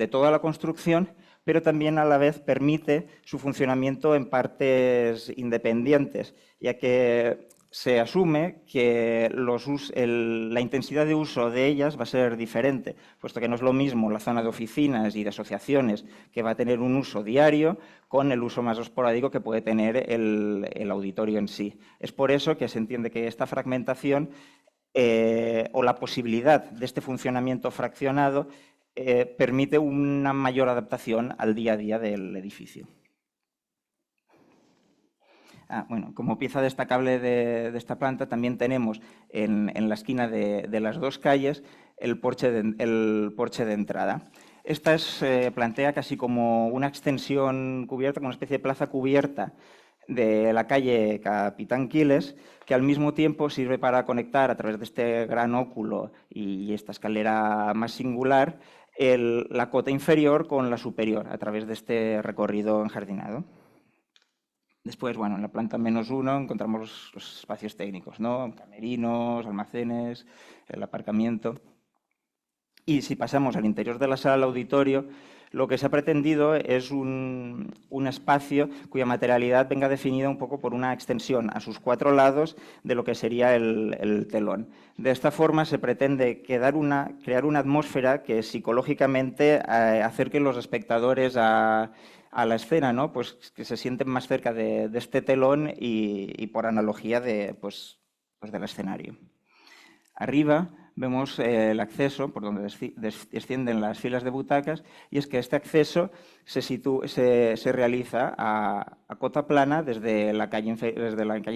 toda la construcción, pero también a la vez permite su funcionamiento en partes independientes, ya que se asume que la intensidad de uso de ellas va a ser diferente, puesto que no es lo mismo la zona de oficinas y de asociaciones, que va a tener un uso diario, con el uso más esporádico que puede tener el auditorio en sí. Es por eso que se entiende que esta fragmentación o la posibilidad de este funcionamiento fraccionado permite una mayor adaptación al día a día del edificio. Bueno, como pieza destacable de esta planta también tenemos en la esquina de las dos calles el porche de entrada. Esta se plantea casi como una extensión cubierta, como una especie de plaza cubierta de la calle Capitán Quiles, que al mismo tiempo sirve para conectar a través de este gran óculo y esta escalera más singular la cota inferior con la superior a través de este recorrido enjardinado. Después, bueno, en la planta -1 encontramos los espacios técnicos, ¿no?, camerinos, almacenes, el aparcamiento. Y si pasamos al interior de la sala del auditorio, lo que se ha pretendido es un espacio cuya materialidad venga definida un poco por una extensión a sus 4 lados de lo que sería el telón. De esta forma se pretende crear una atmósfera que psicológicamente acerque a los espectadores a la escena, ¿no?, pues que se sienten más cerca de este telón y por analogía del escenario. Arriba vemos el acceso por donde descienden las filas de butacas, y es que este acceso se realiza a cota plana desde la calle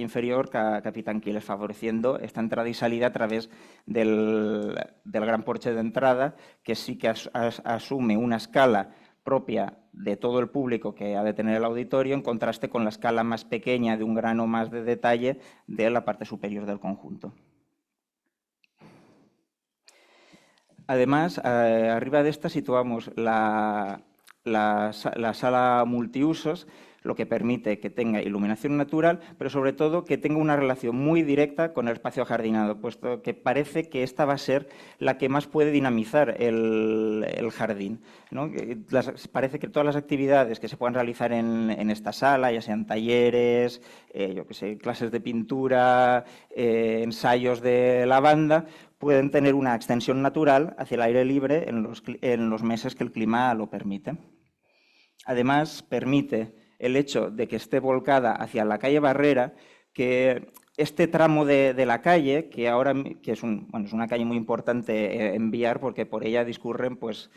inferior Capitán Quiles, favoreciendo esta entrada y salida a través del gran porche de entrada, que sí que asume una escala propia de todo el público que ha de tener el auditorio, en contraste con la escala más pequeña de un grano más de detalle de la parte superior del conjunto. Además, arriba de esta situamos la sala multiusos, lo que permite que tenga iluminación natural, pero sobre todo que tenga una relación muy directa con el espacio ajardinado, puesto que parece que esta va a ser la que más puede dinamizar el jardín, ¿no? Parece que todas las actividades que se puedan realizar en esta sala, ya sean talleres, yo qué sé, clases de pintura, ensayos de lavanda, pueden tener una extensión natural hacia el aire libre en los meses que el clima lo permite. Además, permite el hecho de que esté volcada hacia la calle Barrera, que este tramo de la calle, que es una calle muy importante en Biar, porque por ella discurren pues,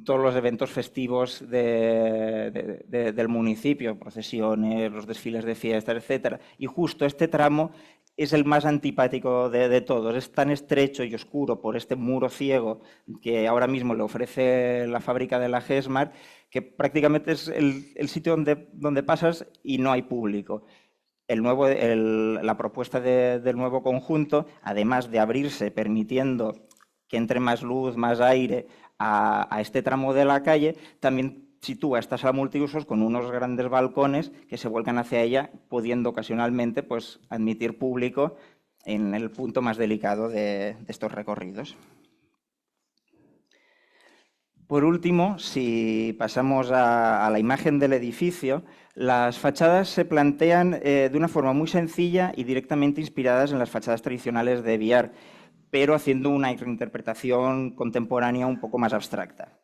todos los eventos festivos del municipio, procesiones, los desfiles de fiestas, etc. Y justo este tramo es el más antipático de todos. Es tan estrecho y oscuro por este muro ciego que ahora mismo le ofrece la fábrica de la GESMAR, que prácticamente es el sitio donde pasas y no hay público. La propuesta del nuevo conjunto, además de abrirse permitiendo que entre más luz, más aire a este tramo de la calle, también sitúa esta sala multiusos con unos grandes balcones que se vuelcan hacia ella, pudiendo ocasionalmente pues, admitir público en el punto más delicado de estos recorridos. Por último, si pasamos a la imagen del edificio, las fachadas se plantean de una forma muy sencilla y directamente inspiradas en las fachadas tradicionales de Biar, pero haciendo una reinterpretación contemporánea un poco más abstracta.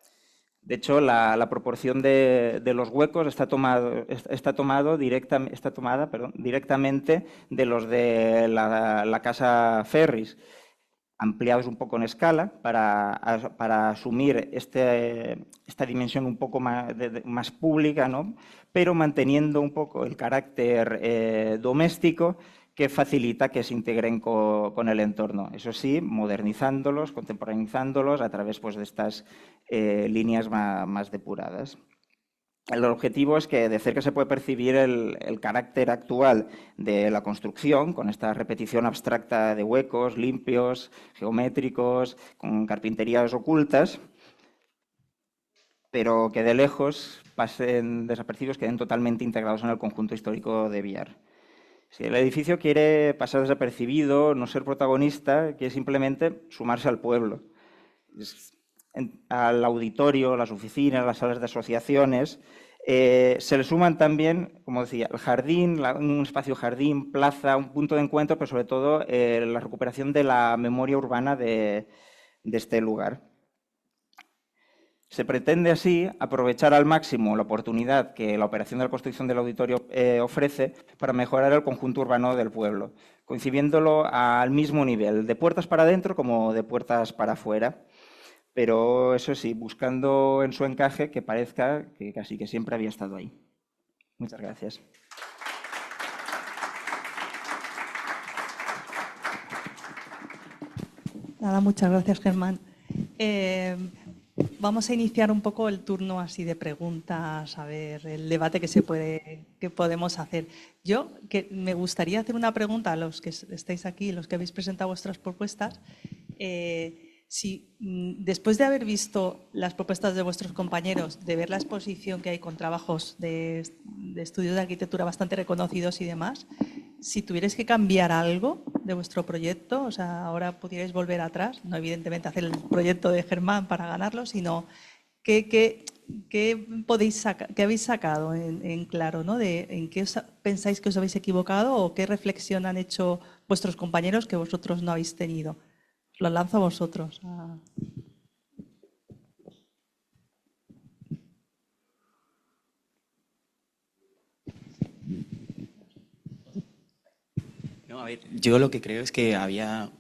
De hecho, la proporción de los huecos está tomada directamente de los de la casa Ferris, ampliados un poco en escala para asumir esta dimensión un poco más pública, ¿no? Pero manteniendo un poco el carácter doméstico que facilita que se integren con el entorno. Eso sí, modernizándolos, contemporaneizándolos a través pues, de estas líneas más depuradas. El objetivo es que de cerca se puede percibir el carácter actual de la construcción, con esta repetición abstracta de huecos, limpios, geométricos, con carpinterías ocultas, pero que de lejos pasen desapercibidos, queden totalmente integrados en el conjunto histórico de Biar. Si el edificio quiere pasar desapercibido, no ser protagonista, quiere simplemente sumarse al pueblo, al auditorio, las oficinas, las salas de asociaciones. Se le suman también, como decía, el jardín, un espacio jardín, plaza, un punto de encuentro, pero sobre todo la recuperación de la memoria urbana de este lugar. Se pretende así aprovechar al máximo la oportunidad que la operación de la construcción del auditorio ofrece para mejorar el conjunto urbano del pueblo, concibiéndolo al mismo nivel, de puertas para adentro como de puertas para afuera, pero eso sí, buscando en su encaje que parezca que casi que siempre había estado ahí. Muchas gracias. Nada, muchas gracias, Germán. Vamos a iniciar un poco el turno así de preguntas, a ver, el debate que podemos hacer. Me gustaría hacer una pregunta a los que estáis aquí, los que habéis presentado vuestras propuestas. Si después de haber visto las propuestas de vuestros compañeros, de ver la exposición que hay con trabajos de estudios de arquitectura bastante reconocidos y demás, si tuvierais que cambiar algo de vuestro proyecto, o sea, ahora pudierais volver atrás, no evidentemente hacer el proyecto de Germán para ganarlo, sino ¿qué habéis sacado en claro, ¿no? ¿En qué pensáis que os habéis equivocado o qué reflexión han hecho vuestros compañeros que vosotros no habéis tenido? Os lo lanzo a vosotros. No, a ver, yo lo que creo es que había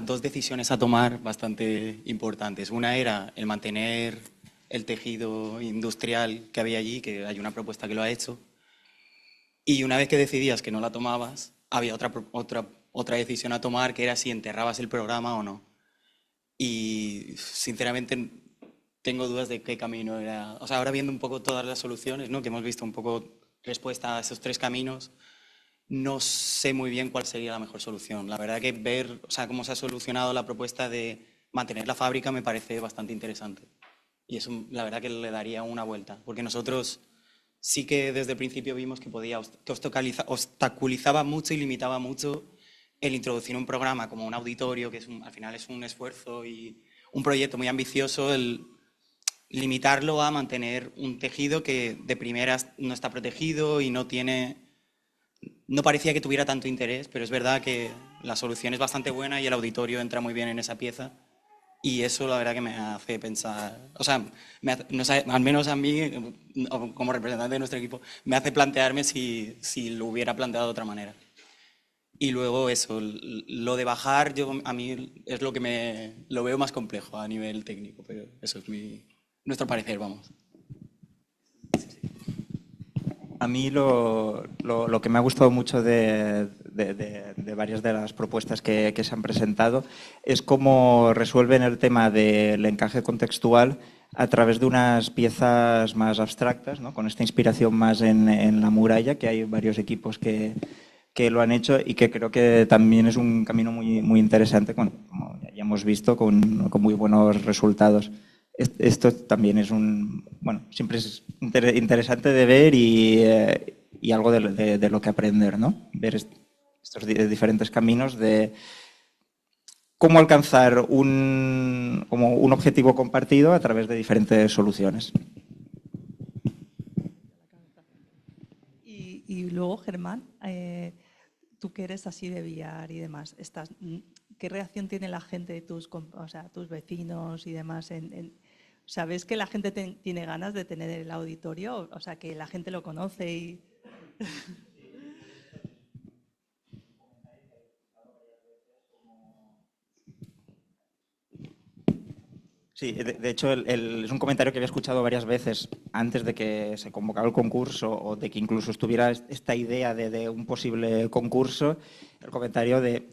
dos decisiones a tomar bastante importantes. Una era el mantener el tejido industrial que había allí, que hay una propuesta que lo ha hecho, y una vez que decidías que no la tomabas, había otra decisión a tomar, que era si enterrabas el programa o no. Y sinceramente tengo dudas de qué camino era. O sea, ahora viendo un poco todas las soluciones, ¿no?, que hemos visto un poco respuesta a esos tres caminos, no sé muy bien cuál sería la mejor solución. La verdad que ver cómo se ha solucionado la propuesta de mantener la fábrica me parece bastante interesante. Y eso la verdad que le daría una vuelta, porque nosotros sí que desde el principio vimos que obstaculizaba mucho y limitaba mucho el introducir un programa como un auditorio, que al final es un esfuerzo y un proyecto muy ambicioso, el limitarlo a mantener un tejido que de primeras no está protegido y no parecía que tuviera tanto interés, pero es verdad que la solución es bastante buena y el auditorio entra muy bien en esa pieza. Y eso la verdad que me hace pensar, o sea, al menos a mí, como representante de nuestro equipo, me hace plantearme si lo hubiera planteado de otra manera. Y luego eso, lo de bajar, a mí es lo que lo veo más complejo a nivel técnico, pero eso es nuestro parecer, vamos. A mí lo que me ha gustado mucho de varias de las propuestas que se han presentado es cómo resuelven el tema del encaje contextual a través de unas piezas más abstractas, ¿no? Con esta inspiración más en la muralla, que hay varios equipos que lo han hecho y que creo que también es un camino muy interesante, como ya hemos visto, con muy buenos resultados. Esto también es siempre es interesante de ver y algo de lo que aprender, ¿no? Ver estos diferentes caminos de cómo alcanzar un objetivo compartido a través de diferentes soluciones. Y luego, Germán, tú que eres así de VR y demás, ¿qué reacción tiene la gente, tus vecinos y demás? ¿Sabes que la gente tiene ganas de tener el auditorio? O sea, que la gente lo conoce y... Sí, de hecho es un comentario que había escuchado varias veces antes de que se convocara el concurso o de que incluso estuviera esta idea de un posible concurso, el comentario de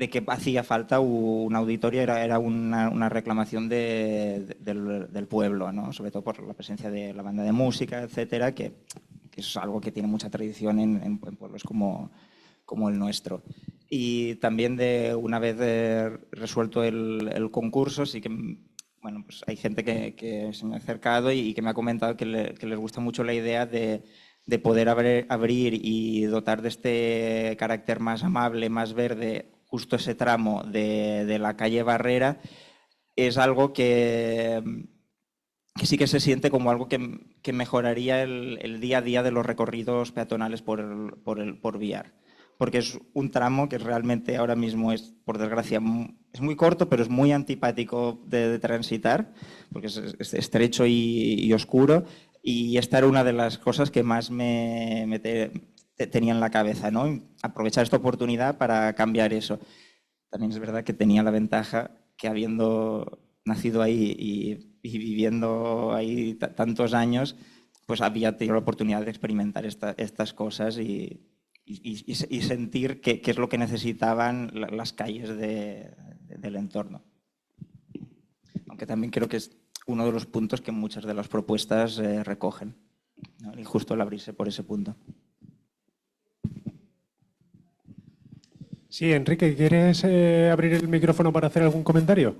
que hacía falta un auditorio era una reclamación del pueblo, ¿no? Sobre todo por la presencia de la banda de música, etcétera, que es algo que tiene mucha tradición en pueblos como el nuestro. Y también una vez resuelto el concurso, sí que pues hay gente que se me ha acercado y que me ha comentado que les gusta mucho la idea de poder abrir y dotar de este carácter más amable, más verde, justo ese tramo de la calle Barrera. Es algo que sí que se siente como algo que mejoraría el día a día de los recorridos peatonales por VR. Porque es un tramo que realmente ahora mismo es, por desgracia, es muy corto, pero es muy antipático de transitar, porque es estrecho y oscuro, y esta era una de las cosas que más me tenía en la cabeza, ¿no? Aprovechar esta oportunidad para cambiar eso. También es verdad que tenía la ventaja que, habiendo nacido ahí y viviendo ahí tantos años, pues había tenido la oportunidad de experimentar estas cosas y sentir qué es lo que necesitaban las calles del entorno. Aunque también creo que es uno de los puntos que muchas de las propuestas recogen, ¿no? Y justo el abrirse por ese punto. Sí, Enrique, ¿quieres abrir el micrófono para hacer algún comentario?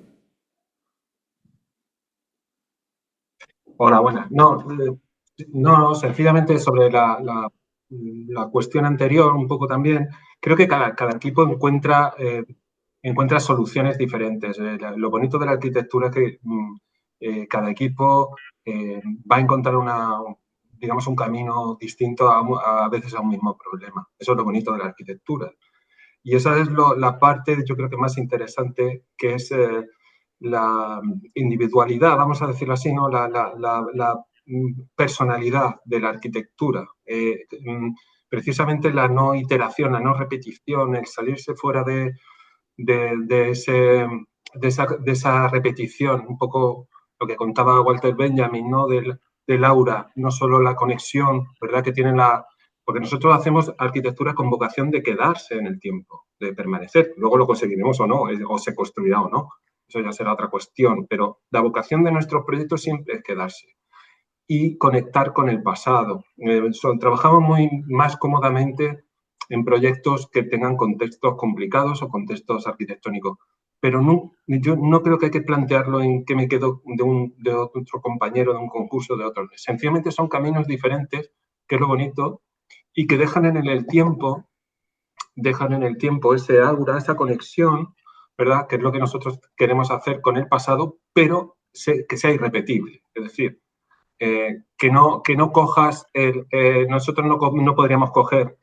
Hola, buenas. No, sencillamente sobre la cuestión anterior, un poco también, creo que cada equipo encuentra soluciones diferentes. Lo bonito de la arquitectura es que cada equipo va a encontrar digamos, un camino distinto a veces a un mismo problema. Eso es lo bonito de la arquitectura. Y esa es la parte, yo creo que más interesante, que es la individualidad, vamos a decirlo así, ¿no? La personalidad de la arquitectura. Precisamente la no iteración, la no repetición, el salirse fuera de esa repetición, un poco lo que contaba Walter Benjamin, ¿no? Del aura, no solo la conexión, ¿verdad? Que tienen porque nosotros hacemos arquitectura con vocación de quedarse en el tiempo, de permanecer. Luego lo conseguiremos o no, o se construirá o no. Eso ya será otra cuestión, pero la vocación de nuestros proyectos siempre es quedarse y conectar con el pasado. Trabajamos más cómodamente en proyectos que tengan contextos complicados o contextos arquitectónicos, pero no, yo no creo que hay que plantearlo en que me quedo de otro compañero, de un concurso, de otro. Sencillamente son caminos diferentes, que es lo bonito, y que dejan en el tiempo ese aura, esa conexión, ¿verdad? Que es lo que nosotros queremos hacer con el pasado, pero que sea irrepetible. Es decir, que no cojas, nosotros no podríamos coger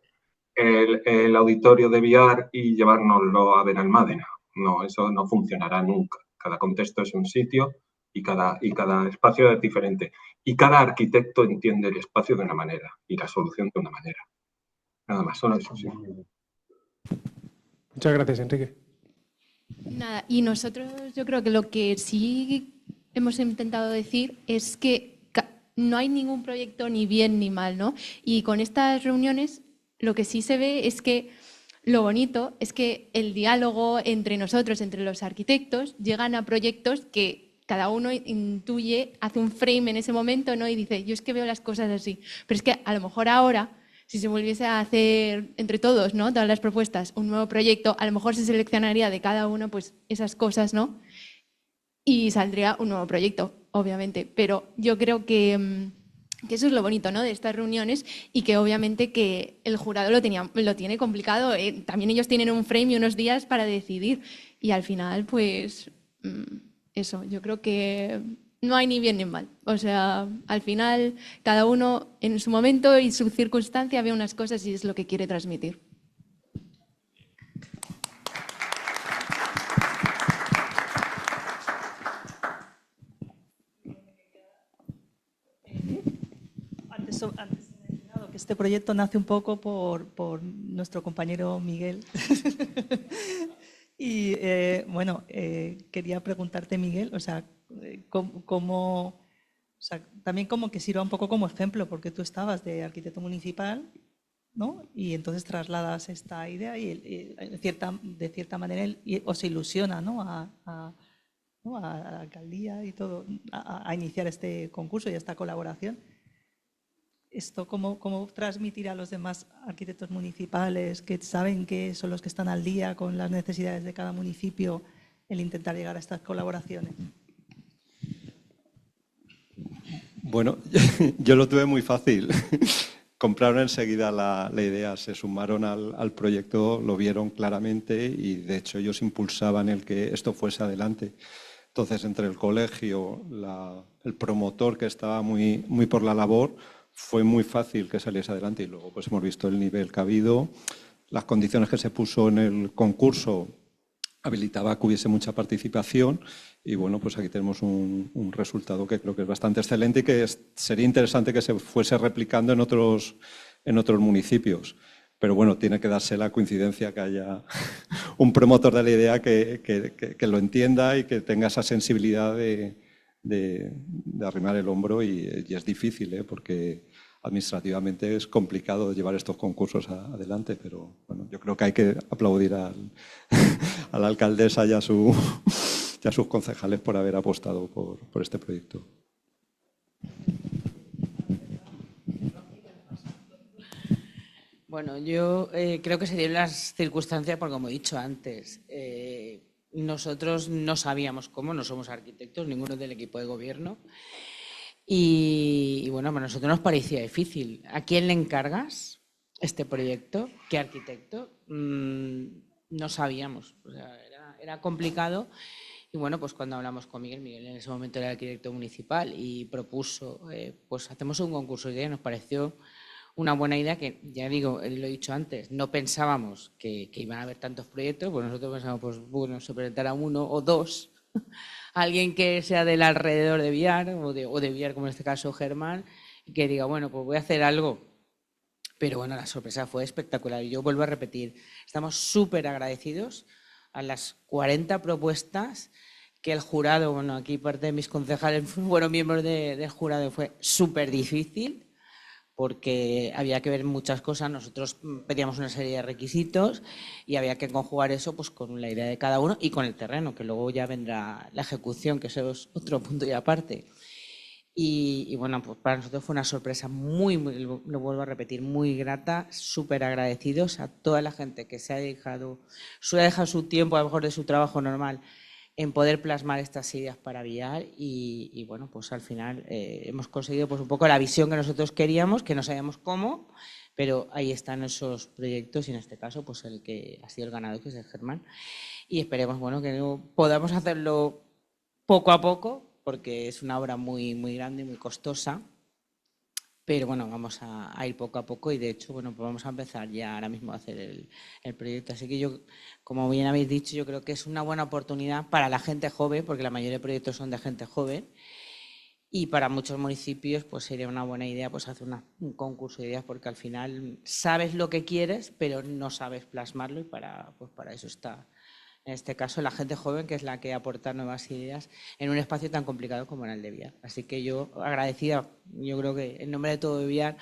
el auditorio de VR y llevárnoslo a Benalmádena. No, eso no funcionará nunca. Cada contexto es un sitio y cada espacio es diferente. Y cada arquitecto entiende el espacio de una manera y la solución de una manera. Nada más, solo eso sí. Muchas gracias, Enrique. Nada, y nosotros yo creo que lo que sí hemos intentado decir es que no hay ningún proyecto ni bien ni mal, ¿no? Y con estas reuniones lo que sí se ve es que lo bonito es que el diálogo entre nosotros, entre los arquitectos, llegan a proyectos que cada uno intuye, hace un frame en ese momento, ¿no? Y dice, yo es que veo las cosas así. Pero es que a lo mejor ahora, si se volviese a hacer entre todos, ¿no? Todas las propuestas, un nuevo proyecto, a lo mejor se seleccionaría de cada uno pues esas cosas, ¿no? Y saldría un nuevo proyecto, obviamente. Pero yo creo que eso es lo bonito, ¿no? De estas reuniones y que obviamente que el jurado lo tiene complicado. También ellos tienen un frame y unos días para decidir. Y al final, pues eso, yo creo que no hay ni bien ni mal. O sea, al final cada uno en su momento y su circunstancia ve unas cosas y es lo que quiere transmitir. Antes he mencionado que este proyecto nace un poco por nuestro compañero Miguel. Y bueno, quería preguntarte, Miguel, o sea, también como que sirva un poco como ejemplo, porque tú estabas de arquitecto municipal, ¿no? Y entonces trasladas esta idea y de cierta manera os ilusiona, ¿no? A la alcaldía y todo, a iniciar este concurso y esta colaboración. ¿Esto cómo transmitir a los demás arquitectos municipales que saben que son los que están al día con las necesidades de cada municipio el intentar llegar a estas colaboraciones? Bueno, yo lo tuve muy fácil. Compraron enseguida la idea, se sumaron al proyecto, lo vieron claramente y de hecho ellos impulsaban el que esto fuese adelante. Entonces, entre el colegio, el promotor que estaba muy por la labor, fue muy fácil que saliese adelante y luego pues hemos visto el nivel que ha habido, las condiciones que se puso en el concurso habilitaba que hubiese mucha participación y bueno, pues aquí tenemos un resultado que creo que es bastante excelente y que sería interesante que se fuese replicando en otros municipios. Pero bueno, tiene que darse la coincidencia que haya un promotor de la idea que lo entienda y que tenga esa sensibilidad de arrimar el hombro y es difícil, porque administrativamente es complicado llevar estos concursos adelante, pero bueno, yo creo que hay que aplaudir a la alcaldesa y a sus concejales por haber apostado por este proyecto. Bueno, yo creo que se dieron las circunstancias, porque como he dicho antes, nosotros no sabíamos cómo, no somos arquitectos, ninguno del equipo de gobierno. Y bueno, a nosotros nos parecía difícil. ¿A quién le encargas este proyecto? ¿Qué arquitecto? No sabíamos. O sea, era complicado. Y bueno, pues cuando hablamos con Miguel en ese momento era arquitecto municipal y propuso, pues hacemos un concurso de ideas. Nos pareció una buena idea que, ya digo, lo he dicho antes, no pensábamos que iban a haber tantos proyectos, pues nosotros pensábamos, pues bueno, se presentará uno o dos, alguien que sea del alrededor de Villar, o de Villar, como en este caso Germán, y que diga, bueno, pues voy a hacer algo. Pero bueno, la sorpresa fue espectacular. Y yo vuelvo a repetir, estamos súper agradecidos a las 40 propuestas que el jurado, bueno, aquí parte de mis concejales fueron miembros del jurado, fue súper difícil, porque había que ver muchas cosas. Nosotros pedíamos una serie de requisitos y había que conjugar eso pues con la idea de cada uno y con el terreno, que luego ya vendrá la ejecución, que eso es otro punto y aparte. Y bueno, pues para nosotros fue una sorpresa lo vuelvo a repetir, muy grata, súper agradecidos a toda la gente que se ha dejado su tiempo, a lo mejor de su trabajo normal, en poder plasmar estas ideas para VR y bueno, pues al final hemos conseguido pues un poco la visión que nosotros queríamos, que no sabíamos cómo, pero ahí están esos proyectos y en este caso pues el que ha sido el ganador, que es el Germán, y esperemos bueno que podamos hacerlo poco a poco, porque es una obra muy grande y muy costosa, pero bueno, vamos a ir poco a poco y de hecho, bueno, pues vamos a empezar ya ahora mismo a hacer el proyecto. Así que yo, como bien habéis dicho, yo creo que es una buena oportunidad para la gente joven, porque la mayoría de proyectos son de gente joven, y para muchos municipios pues sería una buena idea pues hacer un concurso de ideas, porque al final sabes lo que quieres, pero no sabes plasmarlo y para eso está. En este caso, la gente joven, que es la que aporta nuevas ideas en un espacio tan complicado como era el de VR. Así que yo agradecida, yo creo que en nombre de todo VR,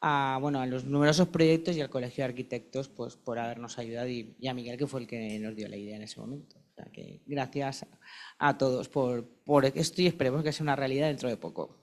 a los numerosos proyectos y al Colegio de Arquitectos pues, por habernos ayudado y a Miguel, que fue el que nos dio la idea en ese momento. O sea que gracias a todos por esto y esperemos que sea una realidad dentro de poco.